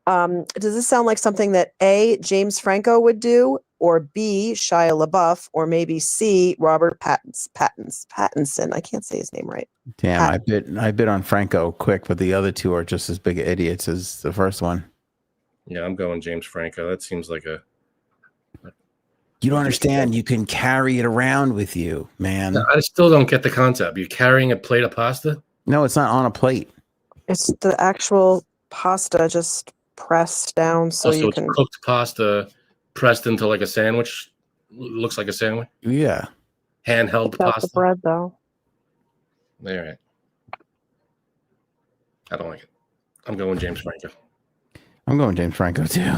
Does this sound like something that A, James Franco would do, or B, Shia LaBeouf, or maybe C, Robert Pattinson? I can't say his name right. Damn, I bit on Franco quick, but the other two are just as big idiots as the first one. Yeah, I'm going James Franco. That seems like a. You don't understand. You can carry it around with you, man. No, I still don't get the concept. You're carrying a plate of pasta? No, it's not on a plate. It's the actual pasta just pressed down so you can. It's cooked pasta pressed into like a sandwich. Looks like a sandwich. Yeah. Handheld pasta. The bread though. All right. I don't like it. I'm going James Franco. I'm going James Franco too.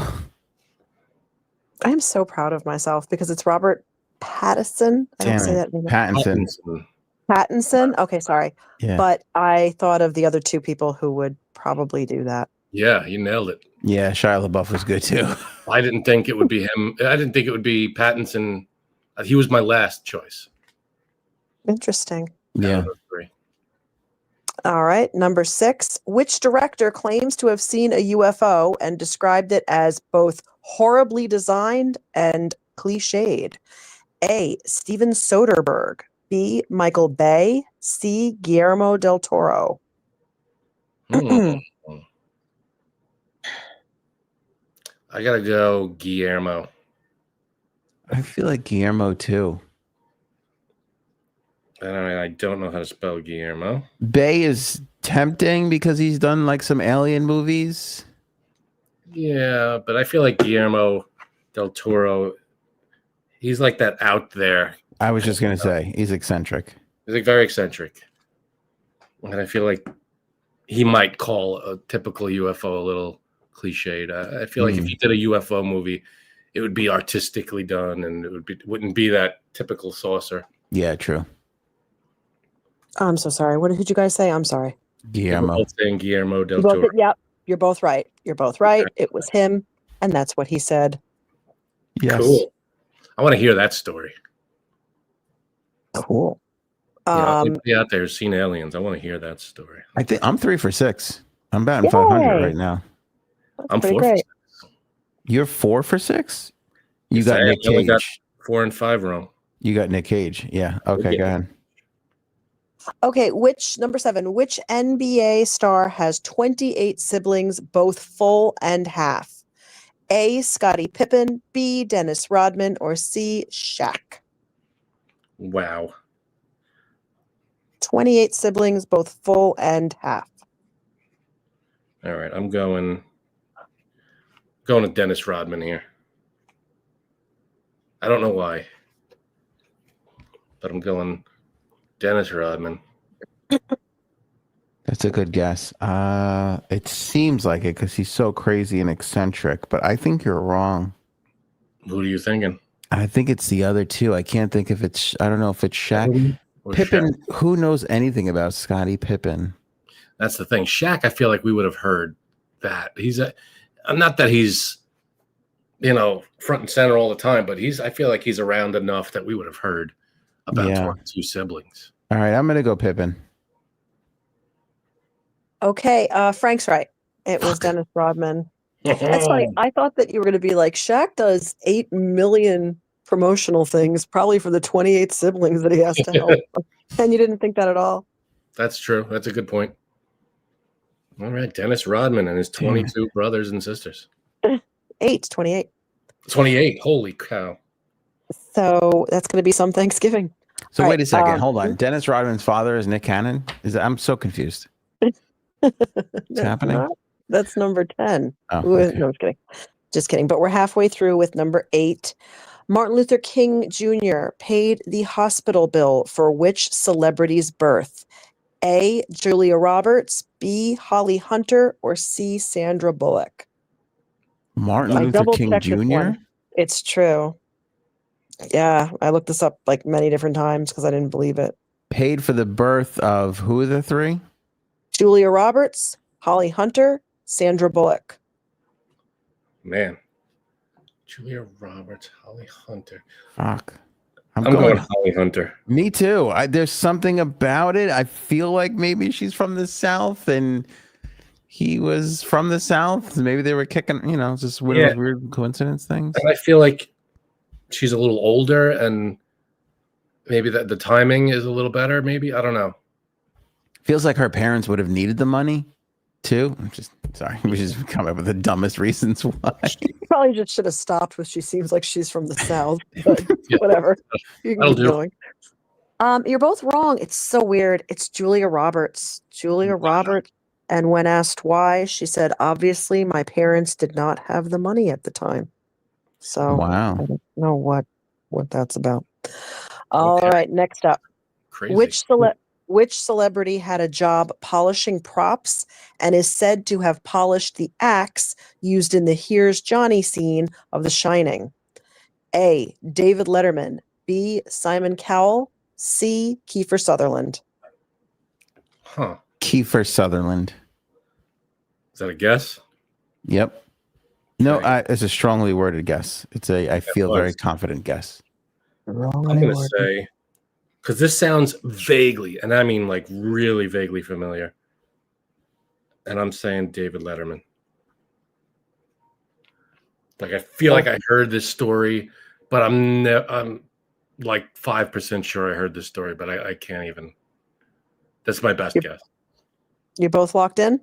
I am so proud of myself because it's Robert Pattinson. I don't say that name. Pattinson. Pattinson. Okay, sorry, Yeah. but I thought of the other two people who would probably do that. Yeah, you nailed it. Yeah, Shia LaBeouf was good too. I didn't think it would be him. I didn't think it would be Pattinson. He was my last choice. Interesting. Yeah. Out of those three. All right, number 6. Which director claims to have seen a UFO and described it as both horribly designed and cliched? A. Steven Soderbergh. B. Michael Bay. C. Guillermo del Toro. Hmm. I gotta go Guillermo. I feel like Guillermo too. I don't know how to spell Guillermo. Bay is tempting because he's done like some alien movies. Yeah, but I feel like Guillermo del Toro, he's like that out there. I was just gonna say he's eccentric. He's like very eccentric. And I feel like he might call a typical UFO a little cliched. I feel like if he did a UFO movie, it would be artistically done and wouldn't be that typical saucer. Yeah, true. I'm so sorry. What did you guys say? I'm sorry. Guillermo. We're both saying Guillermo del Toro. Yep, you're both right. You're both right. It was him, and that's what he said. Yes. Cool. I want to hear that story. Cool. Anybody out there who's seen aliens, I want to hear that story. I think I'm 3 for 6. I'm batting 500 right now. I'm pretty 4 great. for 6. You're 4 for 6? You Yes, got I Nick only got Cage. 4 and 5 wrong. You got Nick Cage. Yeah. Okay, go ahead. Okay, number 7, which NBA star has 28 siblings, both full and half? A. Scottie Pippen, B. Dennis Rodman, or C. Shaq? Wow. 28 siblings, both full and half. All right, I'm going to Dennis Rodman here. I don't know why, but I'm going Dennis Rodman. That's a good guess. It seems like it because he's so crazy and eccentric, but I think you're wrong. Who are you thinking? I think it's the other two. I can't think if it's. I don't know if it's Shaq. Or Pippen. Shaq? Who knows anything about Scottie Pippen? That's the thing. Shaq, I feel like we would have heard that. Not that he's, front and center all the time, but I feel like he's around enough that we would have heard about 22 siblings. All right, I'm gonna go Pippen. Okay, Frank's right. It was Dennis Rodman. That's funny. I thought that you were going to be like, Shaq does 8 million promotional things, probably for the 28 siblings that he has to help. And you didn't think that at all. That's true. That's a good point. All right, Dennis Rodman and his 22 brothers and sisters. 28. 28. Holy cow. So that's going to be some Thanksgiving. So All wait right, a second. Hold on. Dennis Rodman's father is Nick Cannon. I'm so confused. What's happening? That's number 10. Oh, No, okay. I'm just kidding. Just kidding. But we're halfway through with number 8. Martin Luther King Jr. paid the hospital bill for which celebrity's birth? A. Julia Roberts, B. Holly Hunter, or C. Sandra Bullock? Martin I Luther King double-checked this Jr. one. It's true. Yeah, I looked this up like many different times because I didn't believe it. paid for the birth of who are the 3? Julia Roberts, Holly Hunter, Sandra Bullock. Man. Julia Roberts, Holly Hunter. Fuck. I'm going Holly Hunter. Me too. There's something about it. I feel like maybe she's from the South and he was from the South. Maybe they were kicking, just one of those weird coincidence things. And I feel like she's a little older and maybe the timing is a little better. Maybe. I don't know. Feels like her parents would have needed the money too. I'm just sorry. We just come up with the dumbest reasons why. Probably just should have stopped with she seems like she's from the South, but whatever. You can keep going. You're both wrong. It's so weird. It's Julia Roberts. Julia Roberts. And when asked why, she said, obviously my parents did not have the money at the time. So Wow. I don't know what that's about. All right, next up. Crazy. Which celebrity had a job polishing props and is said to have polished the axe used in the Here's Johnny scene of The Shining? A. David Letterman. B. Simon Cowell. C. Kiefer Sutherland. Huh. Kiefer Sutherland. Is that a guess? Yep. No, Okay. it's a strongly worded guess. I feel very confident guess. I'm going to say, because this sounds vaguely, and I mean like really vaguely familiar. And I'm saying David Letterman. Like I feel like I heard this story, but I'm like 5% sure I heard this story, but I can't even. That's my best guess. You're both locked in?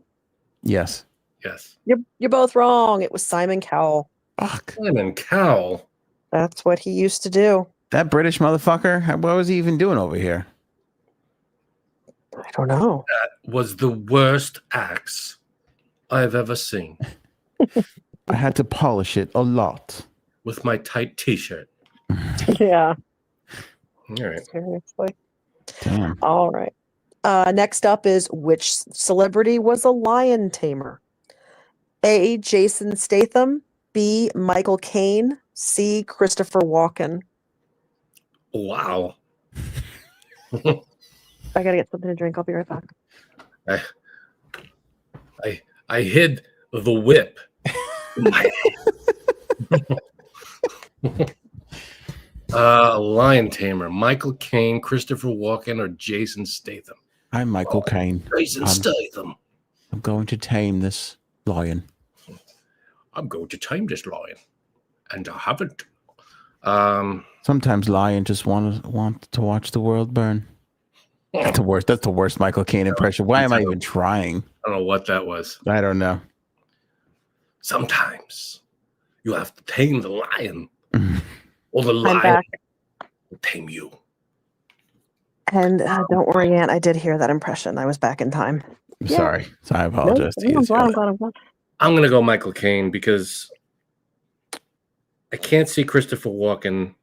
Yes. Yes. You're both wrong. It was Simon Cowell. Fuck. Simon Cowell. That's what he used to do. That British motherfucker? What was he even doing over here? I don't know. That was the worst axe I've ever seen. I had to polish it a lot. With my tight t-shirt. Yeah. All right. Seriously. Damn. All right. Next up is which celebrity was a lion tamer? A. Jason Statham. B. Michael Caine. C. Christopher Walken. Wow. I gotta get something to drink. I'll be right back. I hid the whip. Lion tamer. Michael Caine, Christopher Walken, or Jason Statham? I'm Michael Caine. Jason Statham. I'm going to tame this lion. I'm going to tame this lion. And I haven't. Sometimes lions just want to watch the world burn. That's the worst. That's the worst Michael Caine impression. Why am I even trying? I don't know what that was. I don't know. Sometimes you have to tame the lion, or the lion will tame you. And don't worry, Aunt. I did hear that impression. I was back in time. Sorry. I apologize. I'm glad. I'm going to go Michael Caine because I can't see Christopher Walken.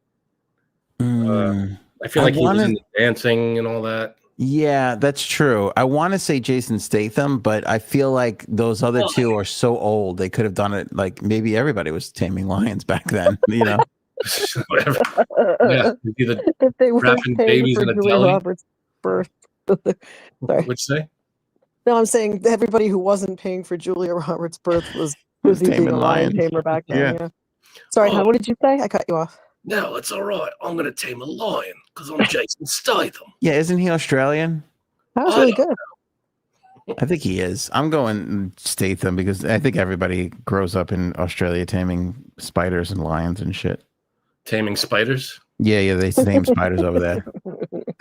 I feel like he was in the dancing and all that. Yeah, that's true. I want to say Jason Statham, but I feel like those other two are so old. They could have done it like maybe everybody was taming lions back then, you know? Whatever. Yeah. If they were wrapping babies in a Julia deli. Roberts' birth. Sorry. What'd you say? No, I'm saying everybody who wasn't paying for Julia Roberts' birth was busy being a lion tamer back then. Yeah. Sorry, hon, what did you say? I cut you off. No, it's all right. I'm going to tame a lion because I'm Jason Statham. Yeah, isn't he Australian? That was really good. I think he is. I'm going Statham because I think everybody grows up in Australia taming spiders and lions and shit. Taming spiders? Yeah, they tame spiders over there.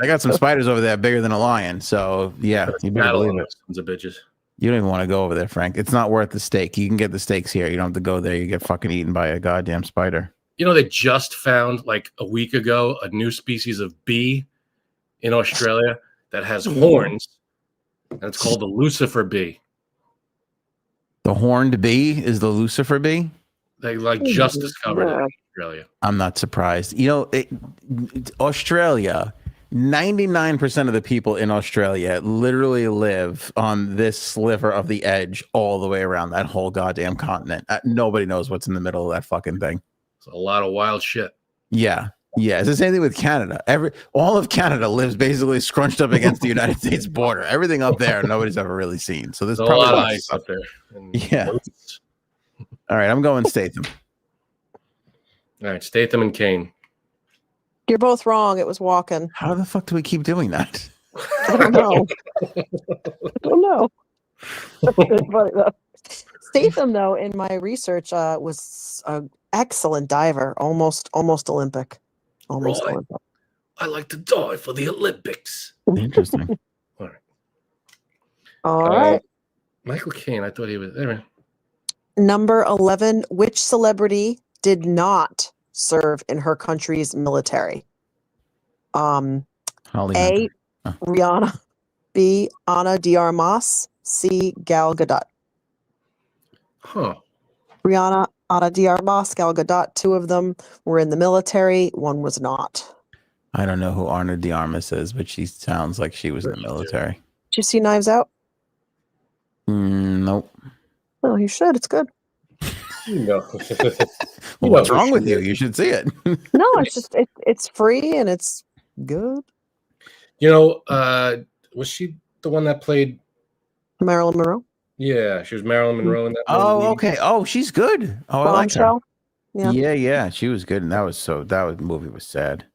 I got some spiders over there bigger than a lion. So, yeah, you better believe it. Sons of bitches. You don't even want to go over there, Frank. It's not worth the steak. You can get the steaks here. You don't have to go there. You get fucking eaten by a goddamn spider. You know, they just found like a week ago a new species of bee in Australia that has horns, and it's called the Lucifer bee. The horned bee is the Lucifer bee? They like just discovered it in Australia. I'm not surprised. You know, Australia, 99% of the people in Australia literally live on this sliver of the edge all the way around that whole goddamn continent. Nobody knows what's in the middle of that fucking thing. It's a lot of wild shit. Yeah. It's the same thing with Canada. All of Canada lives basically scrunched up against the United States border. Everything up there, nobody's ever really seen. So there's a probably lot of ice up there. Yeah. All right, I'm going Statham. All right, Statham and Caine. You're both wrong. It was Walken. How the fuck do we keep doing that? I don't know. That's funny, though. Statham, though, in my research, was an excellent diver, almost Olympic. Almost Right. Olympic. I like to dive for the Olympics. Interesting. All right. All right. Michael Caine, I thought he was there. Number 11. Which celebrity did not serve in her country's military? Holly A. Hunter. Rihanna. B. Ana de Armas. C. Gal Gadot. Huh. Rihanna, Ana de Armas, Gal Gadot. Two of them were in the military. One was not. I don't know who Ana de Armas is, but she sounds like she was in the military. Did you see Knives Out? Nope. Oh, you should. It's good. No. Well, what's wrong with you? You should see it. No, it's just it's free and it's good. Was she the one that played? Marilyn Monroe. Yeah, she was Marilyn Monroe in that movie. Oh, okay. Oh, she's good. Oh, I like her. Bombshell. Yeah. Yeah, she was good, and that movie was sad.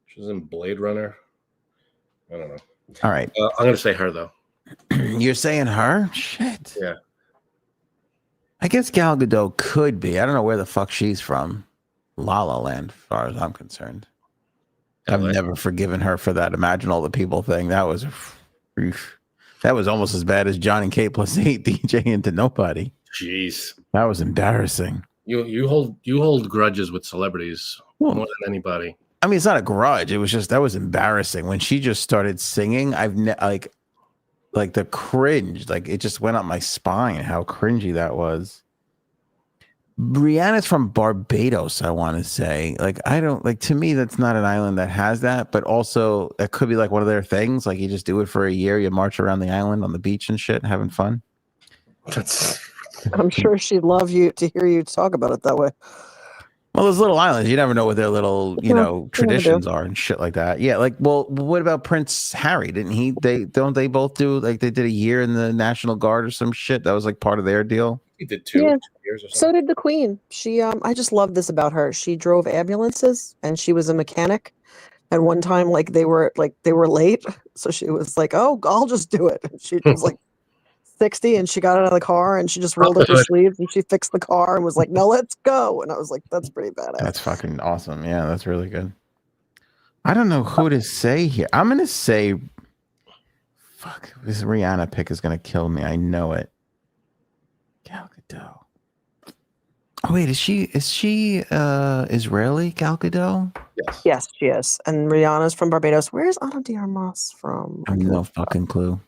She was in Blade Runner. I don't know. All right. I'm gonna say her though. You're saying her? Shit. Yeah. I guess Gal Gadot could be. I don't know where the fuck she's from. La La Land, as far as I'm concerned. I've never forgiven her for that Imagine All the People thing. That was almost as bad as John and Kate plus 8 DJ into Nobody. Jeez. That was embarrassing. You hold grudges with celebrities more than anybody. I mean, it's not a grudge. It was just, that was embarrassing. When she just started singing, like the cringe, like it just went up my spine, how cringy that was. Rihanna's from Barbados, I want to say. Like, I don't, like, to me, that's not an island that has that, but also it could be like one of their things. Like, you just do it for a year, you march around the island on the beach and shit, having fun. I'm sure she'd love to hear you talk about it that way. Well, those little islands, you never know what their little, traditions are and shit like that. Yeah, like, well, what about Prince Harry? Don't they both do, like, they did a year in the National Guard or some shit? That was like part of their deal. He did 2 years or something. So did the Queen. She, I just love this about her. She drove ambulances and she was a mechanic. And one time, like, they were late, so she was like, "Oh, I'll just do it." And she was like 60, and she got out of the car and she just rolled up her sleeves and she fixed the car and was like, "No, let's go." And I was like, "That's pretty badass." That's fucking awesome. Yeah, that's really good. I don't know who to say here. I'm gonna say, fuck, this Rihanna pick is gonna kill me. I know it. Gal Gadot. Oh wait, is she Israeli, Gal Gadot? Yes, she is. And Rihanna's from Barbados. Where's Ana de Armas from? I have no fucking clue.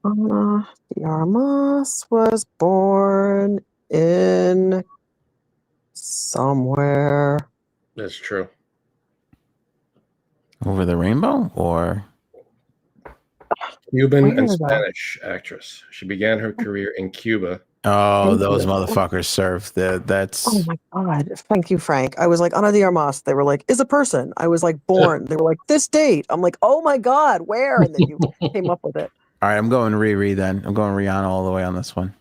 Ana de Armas was born in somewhere. That's true. Over the rainbow, or Cuban and Spanish actress. She began her career in Cuba. Oh, those motherfuckers served. That's. Oh my god! Thank you, Frank. I was like, Ana de Armas. They were like, is a person. I was like, born. They were like, this date. I'm like, oh my god, where? And then you came up with it. All right, I'm going Riri then. I'm going Rihanna all the way on this one.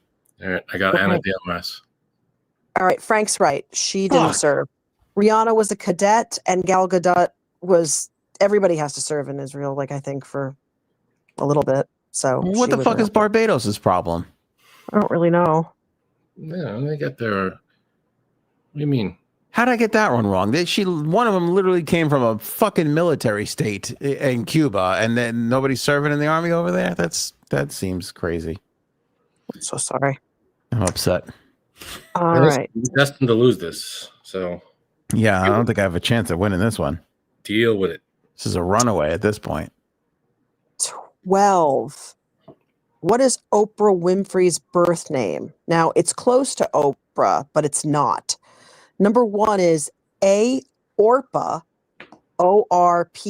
All right, I got Anna de Armas. All right, Frank's right. She didn't serve. Rihanna was a cadet, and Gal Gadot was. Everybody has to serve in Israel, like, I think, for a little bit. So what the fuck is Barbados' problem? I don't really know. Yeah, they got their. What do you mean? How did I get that one wrong? One of them literally came from a fucking military state in Cuba, and then nobody's serving in the army over there. That seems crazy. I'm so sorry. I'm upset. All right, I'm destined to lose this. So yeah, I don't think I have a chance at winning this one. Deal with it. This is a runaway at this point. 12. What is Oprah Winfrey's birth name? Now, it's close to Oprah, but it's not. Number 1 is A. Orpah, O-R-P-A-H.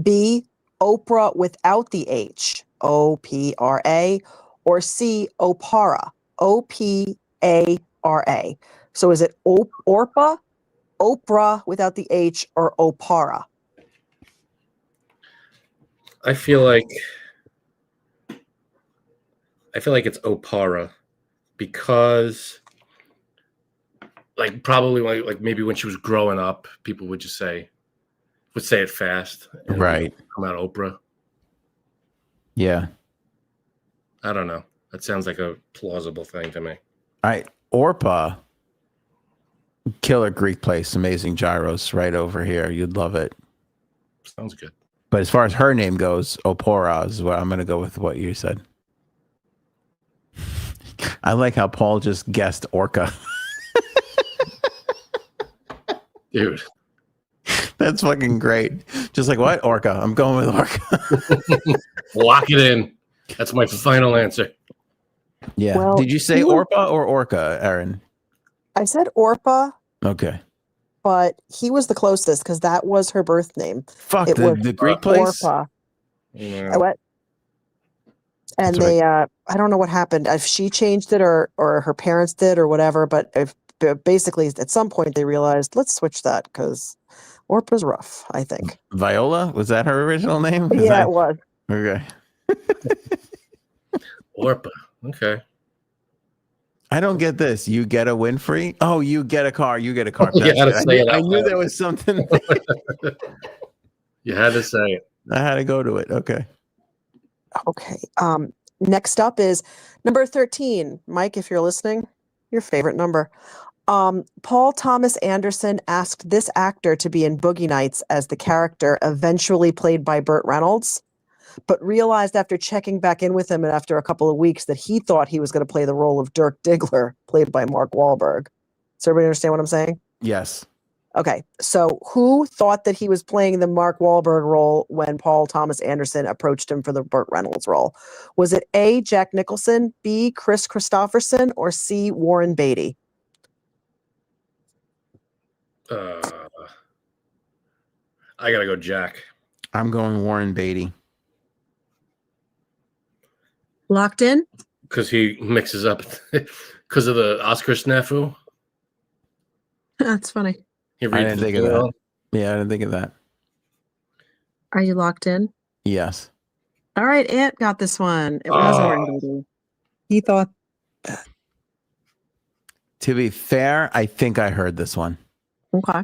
B. Oprah without the H, O-P-R-A. Or C. Opara, O-P-A-R-A. So is it Orpah, Oprah without the H, or Opara? I feel like it's Opara because, like, probably like maybe when she was growing up, people would say it fast, right? Come out Oprah. Yeah. I don't know. That sounds like a plausible thing to me. All right, Orpah. Killer Greek place, amazing gyros right over here. You'd love it. Sounds good. But as far as her name goes, Opora is what I'm going to go with what you said. I like how Paul just guessed Orca. Dude. That's fucking great. Just like, what? Orca. I'm going with Orca. Lock it in. That's my final answer. Yeah. Well, did you say Orpa or Orca, Aaron? I said Orpah. Okay. But he was the closest because that was her birth name. Fuck, the Greek place? Orpah. Yeah. What? And I don't know what happened. If she changed it or her parents did or whatever, but if basically at some point they realized, let's switch that because Orpa's rough, I think. Viola, was that her original name? Yeah, it was. Okay. Orpa. Okay. I don't get this. You get a win free? Oh, you get a car. You get a car. You had to say it I out knew loud. there was something. You had to say it. I had to go to it. Okay. Okay. Next up is number 13. Mike, if you're listening, your favorite number. Paul Thomas Anderson asked this actor to be in Boogie Nights as the character eventually played by Burt Reynolds, but realized after checking back in with him and after a couple of weeks that he thought he was going to play the role of Dirk Diggler, played by Mark Wahlberg. Does everybody understand what I'm saying? Yes. Okay, so who thought that he was playing the Mark Wahlberg role when Paul Thomas Anderson approached him for the Burt Reynolds role? Was it A, Jack Nicholson, B, Chris Christopherson, or C, Warren Beatty? I gotta go, Jack. I'm going Warren Beatty. Locked in? Because he mixes up because of the Oscar snafu. That's funny. He I reads didn't the think of email. that. Yeah, I didn't think of that. Are you locked in? Yes. All right, Ant got this one. It was Warren Beatty. He thought To be fair, I think I heard this one. okay.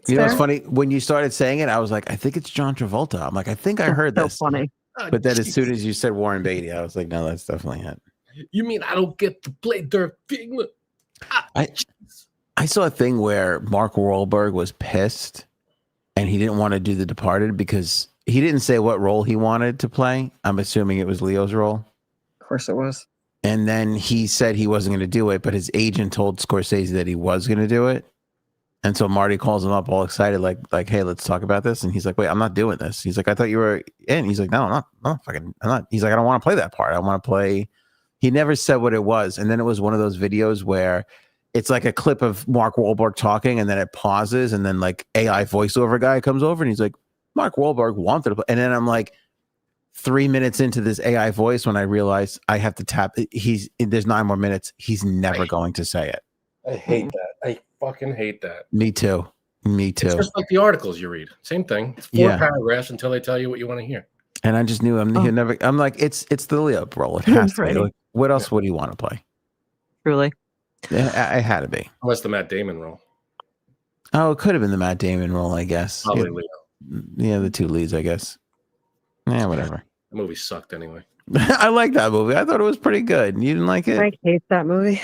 You know, it's funny when you started saying it. I was like, I think it's John Travolta. I'm like, I think I heard So this. funny. But then as soon as you said Warren Beatty, I was like, no, that's definitely it. You mean I don't get to play Dirk Diggler? I saw a thing where Mark Wahlberg was pissed and he didn't want to do The Departed because he didn't say what role he wanted to play. I'm assuming it was Leo's role. Of course it was. And then he said he wasn't going to do it, but his agent told Scorsese that he was going to do it. And so Marty calls him up all excited, like, hey, let's talk about this. And he's like, wait, I'm not doing this. He's like, I thought you were in. He's like, no, I'm not. He's like, I don't want to play that part. I want to play. He never said what it was. And then it was one of those videos where it's like a clip of Mark Wahlberg talking and then it pauses and then like AI voiceover guy comes over and he's like, Mark Wahlberg wanted to play. And then I'm like 3 minutes into this AI voice when I realize I have to tap. There's 9 more minutes. He's never going to say it. I hate that. I fucking hate that. Me too. It's just like the articles you read. Same thing. It's 4 paragraphs until they tell you what you want to hear. And I just knew he'll never. I'm like, it's the Leo role. It has to be. Like, what else would he want to play? Truly. Yeah, it had to be. Unless the Matt Damon role. Oh, it could have been the Matt Damon role, I guess. Probably Leo. Yeah, the 2 leads, I guess. Yeah, whatever. The movie sucked anyway. I like that movie. I thought it was pretty good. You didn't like it? I hate that movie.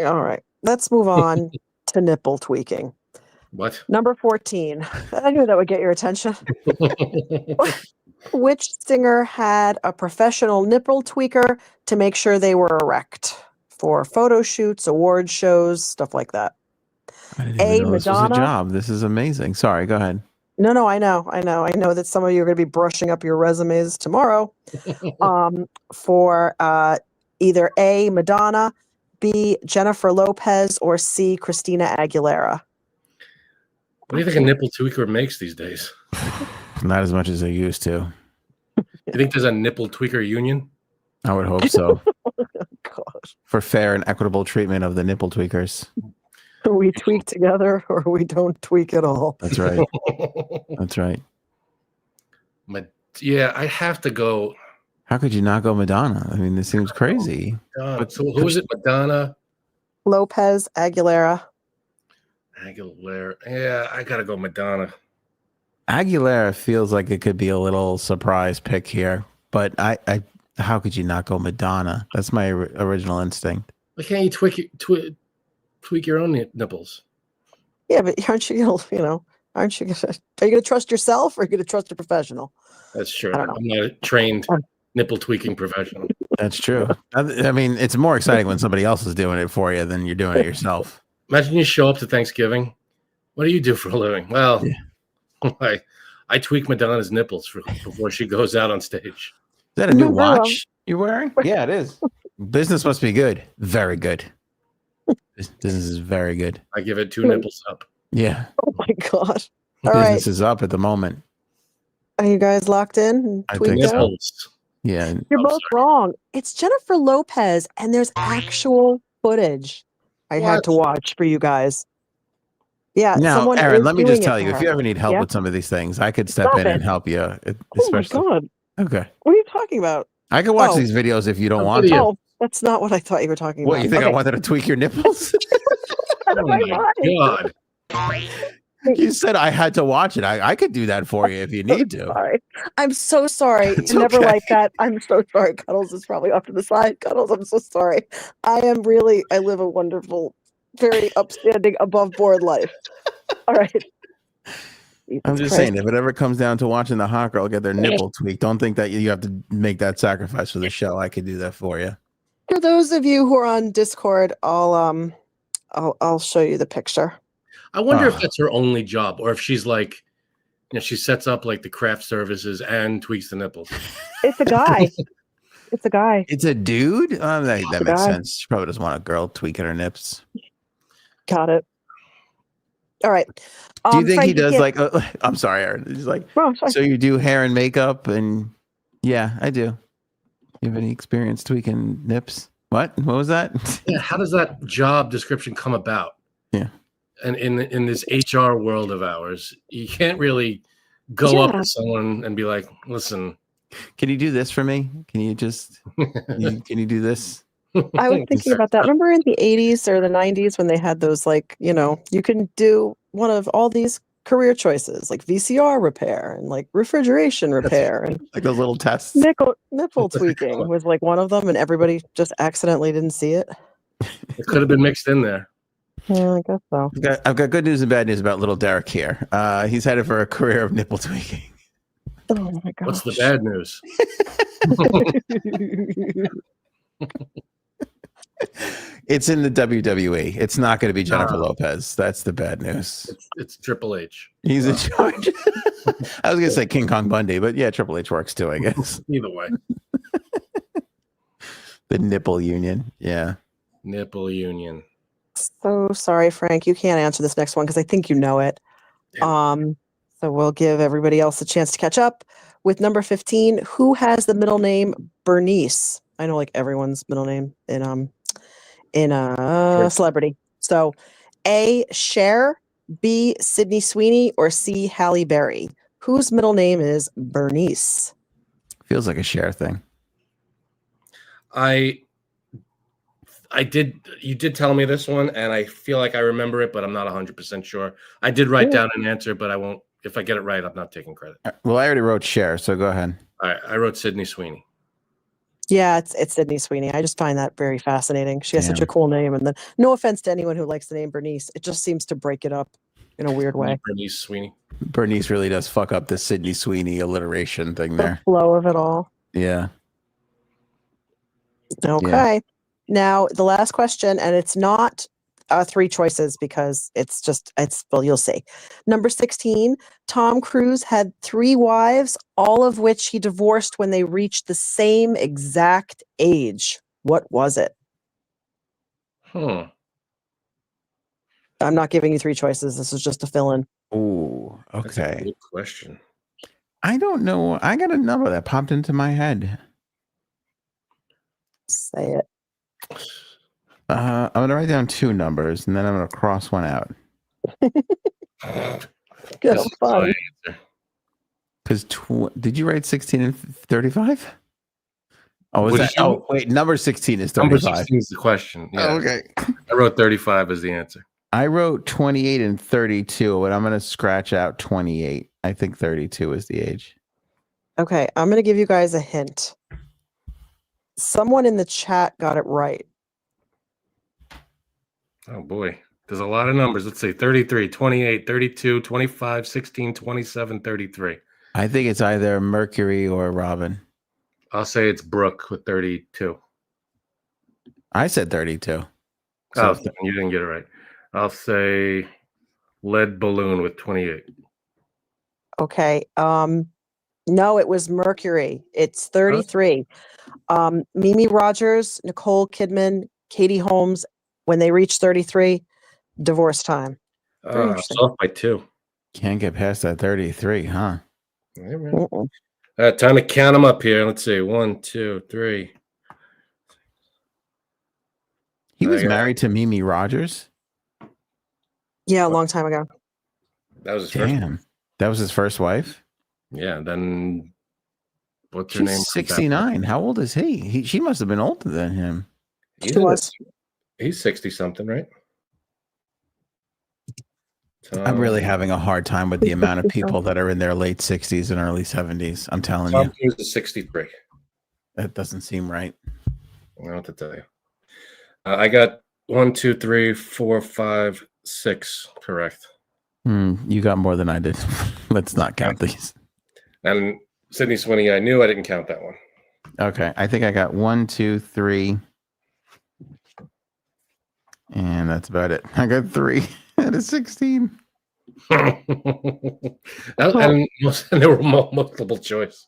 All right. Let's move on to nipple tweaking. What? Number 14. I knew that would get your attention. Which singer had a professional nipple tweaker to make sure they were erect for photo shoots, award shows, stuff like that? I didn't even know this was a job. This is amazing. Sorry, go ahead. No, I know that some of you are going to be brushing up your resumes tomorrow. For either A, Madonna, B, Jennifer Lopez, or C, Christina Aguilera. What do you think a nipple tweaker makes these days? Not as much as they used to. You think there's a nipple tweaker union? I would hope so. Gosh. For fair and equitable treatment of the nipple tweakers. We tweak together or we don't tweak at all. That's right. That's right. Yeah, I have to go. How could you not go Madonna? I mean, this seems crazy. But so who is it? Madonna? Lopez, Aguilera. Yeah, I gotta go Madonna. Aguilera feels like it could be a little surprise pick here, but I how could you not go Madonna? That's my original instinct. Why can't you tweak your own nipples? Yeah, but aren't you gonna, are you gonna trust yourself or are you gonna trust a professional? That's true. I'm not a trained nipple tweaking professional. That's true. I mean, it's more exciting when somebody else is doing it for you than you're doing it yourself. Imagine you show up to Thanksgiving. What do you do for a living? Well, I tweak Madonna's nipples before she goes out on stage. Is that a new watch you're wearing? Yeah, it is. Business must be good. Very good. Business is very good. I give it 2 nipples up. Yeah. Oh my God. All Business is up at the moment. Are you guys locked in? I think so. Nipples. Yeah. You're both wrong. It's Jennifer Lopez, and there's actual footage I had to watch for you guys. Yeah, Now, someone Aaron, is let me doing just it tell to you, if her. you ever need help Yeah? with some of these things, I could step Stop in it. and help you. Oh my Especially, god. okay. What are you talking about? I can watch Oh. these videos if you don't Oh, want video. to. Oh, that's not what I thought you were talking What, about. you think I Okay. wanted to tweak your nipples? Out of Oh my my mind. God. You said I had to watch it. I could do that for you if you need to. Sorry. I'm so sorry. It's You never okay. like that. I'm so sorry. Cuddles is probably off to the side. Cuddles, I'm so sorry. I live a wonderful, very upstanding, above board life. All right. I'm Jesus just Christ. saying, if it ever comes down to watching the hot girl get their nipple tweaked, don't think that you have to make that sacrifice for the show. I could do that for you. For those of you who are on Discord, I'll show you the picture. I wonder if that's her only job, or if she's like, she sets up like the craft services and tweaks the nipples. It's a guy. It's a guy. It's a dude? That makes guy. sense. She probably doesn't want a girl tweaking her nips. Got it. All right. Do you think Frank, he does can't- like, I'm sorry, Aaron. He's like, Oh, sorry. so you do hair and makeup? And yeah, I do. You have any experience tweaking nips? What was that? Yeah, how does that job description come about? Yeah. And in this HR world of ours, you can't really go up to someone and be like, listen, Can you do this for me? Can you just, can you do this? I was thinking about that. Remember in the 80s or the 90s when they had those, like, you can do one of all these career choices, like VCR repair and like refrigeration repair and Like those little tests. nipple tweaking was like one of them, and everybody just accidentally didn't see it. it could have been mixed in there. Yeah, I guess so. I've got good news and bad news about little Derek here. He's headed for a career of nipple tweaking. Oh my god. What's the bad news? It's in the WWE. It's not going to be Jennifer Lopez. That's the bad news. It's Triple H. He's in charge. I was going to say King Kong Bundy, but yeah, Triple H works too, I guess. Either way. The nipple union. Yeah. Nipple union. So sorry, Frank. You can't answer this next one because I think you know it. So we'll give everybody else a chance to catch up. With number 15, who has the middle name Bernice? I know like everyone's middle name in celebrity. So A, Cher, B, Sydney Sweeney, or C, Halle Berry. Whose middle name is Bernice? Feels like a Cher thing. You did tell me this one, and I feel like I remember it, but I'm not 100% sure. I did write down an answer, but I won't. If I get it right, I'm not taking credit. Well, I already wrote Cher, so go ahead. All right, I wrote Sydney Sweeney. Yeah, it's Sydney Sweeney. I just find that very fascinating. She has such a cool name, and then no offense to anyone who likes the name Bernice, it just seems to break it up in a weird way. Bernice Sweeney. Bernice really does fuck up the Sydney Sweeney alliteration thing The there. flow of it all. Yeah. Okay. Now the last question, and it's not three choices because well, you'll see. Number 16, Tom Cruise had 3 wives, all of which he divorced when they reached the same exact age. What was it? I'm not giving you 3 choices. This is just a fill-in. Oh, That's a okay. good question. I don't know. I got a number that popped into my head. Say it. I'm going to write down 2 numbers, and then I'm going to cross one out. Good fun. Because did you write 16 and 35? Oh, is that? Oh, wait. Number 16 is 35. Number 16 is the question. Yeah. Oh, okay. I wrote 35 as the answer. I wrote 28 and 32, but I'm going to scratch out 28. I think 32 is the age. Okay, I'm going to give you guys a hint. Someone in the chat got it right. Oh, boy. There's a lot of numbers. Let's see. 33, 28, 32, 25, 16, 27, 33. I think it's either Mercury or Robin. I'll say it's Brooke with 32. I said 32. So you didn't get it right. I'll say Lead Balloon with 28. Okay. No, it was Mercury. It's 33. Mimi Rogers, Nicole Kidman, Katie Holmes, when they reach 33, divorce time. It's off by 2. Can't get past that 33, huh? Yeah, Time to count them up here. Let's see. 1, 2, 3. He was I got- married to Mimi Rogers. Yeah, a long time ago. That was his first. Damn, that was his first wife. Yeah. Then what's her name? She's 69. How old is he? She must have been older than him. She was. He's 60 something, right? I'm really having a hard time with the amount of people that are in their late 60s and early 70s. I'm telling Tom you, Cruise is 63. that doesn't seem right. I don't know what to tell you. I got 1, 2, 3, 4, 5, 6 correct. You got more than I did. Let's not count these. And Sydney Sweeney, I knew I didn't count that one. Okay, I think I got 1, 2, 3, and that's about it. I got 3 out of 16. and there were multiple choice.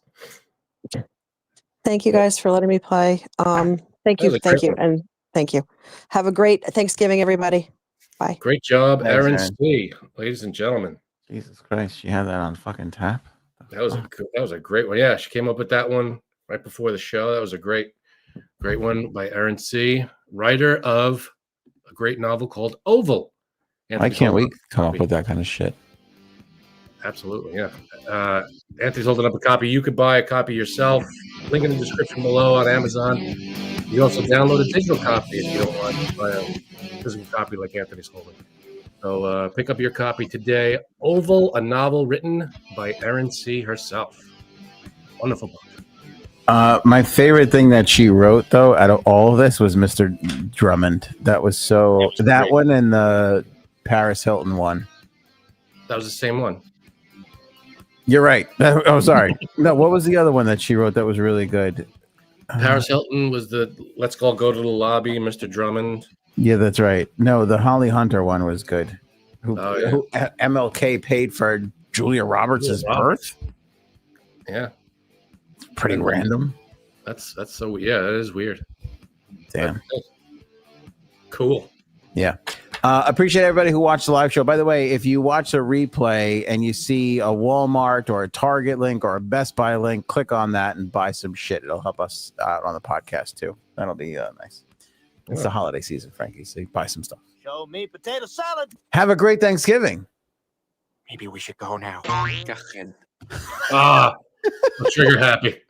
Thank you guys for letting me play. Thank you, and thank you. Have a great Thanksgiving, everybody. Bye. Great job, Thanks, Aaron Aaron. C. Ladies and gentlemen. Jesus Christ, you had that on fucking tap. That was a great one. Yeah, she came up with that one right before the show. That was a great one by Aaron C., writer of a great novel called Oval. Why can't we come up with that kind of shit? Absolutely, yeah. Anthony's holding up a copy. You could buy a copy yourself. Link in the description below on Amazon. You also download a digital copy if you don't want to buy a physical copy like Anthony's holding. So pick up your copy today. Oval, a novel written by Erin C. herself. Wonderful book. My favorite thing that she wrote, though, out of all of this was Mr. Drummond. That was so... That one and the Paris Hilton one. That was the same one. You're right. Oh, sorry. No, what was the other one that she wrote that was really good? Paris Hilton was the Let's All Go to the Lobby, Mr. Drummond. Yeah, that's right. No, the Holly Hunter one was good. Who MLK paid for Julia Roberts' birth? Yeah. It's pretty random. That's so, yeah, that is weird. Damn. Cool. Yeah. Appreciate everybody who watched the live show. By the way, if you watch a replay and you see a Walmart or a Target link or a Best Buy link, click on that and buy some shit. It'll help us out on the podcast too. That'll be nice. It's the holiday season, Frankie, so you buy some stuff. Show me potato salad. Have a great Thanksgiving. Maybe we should go now. Trigger happy.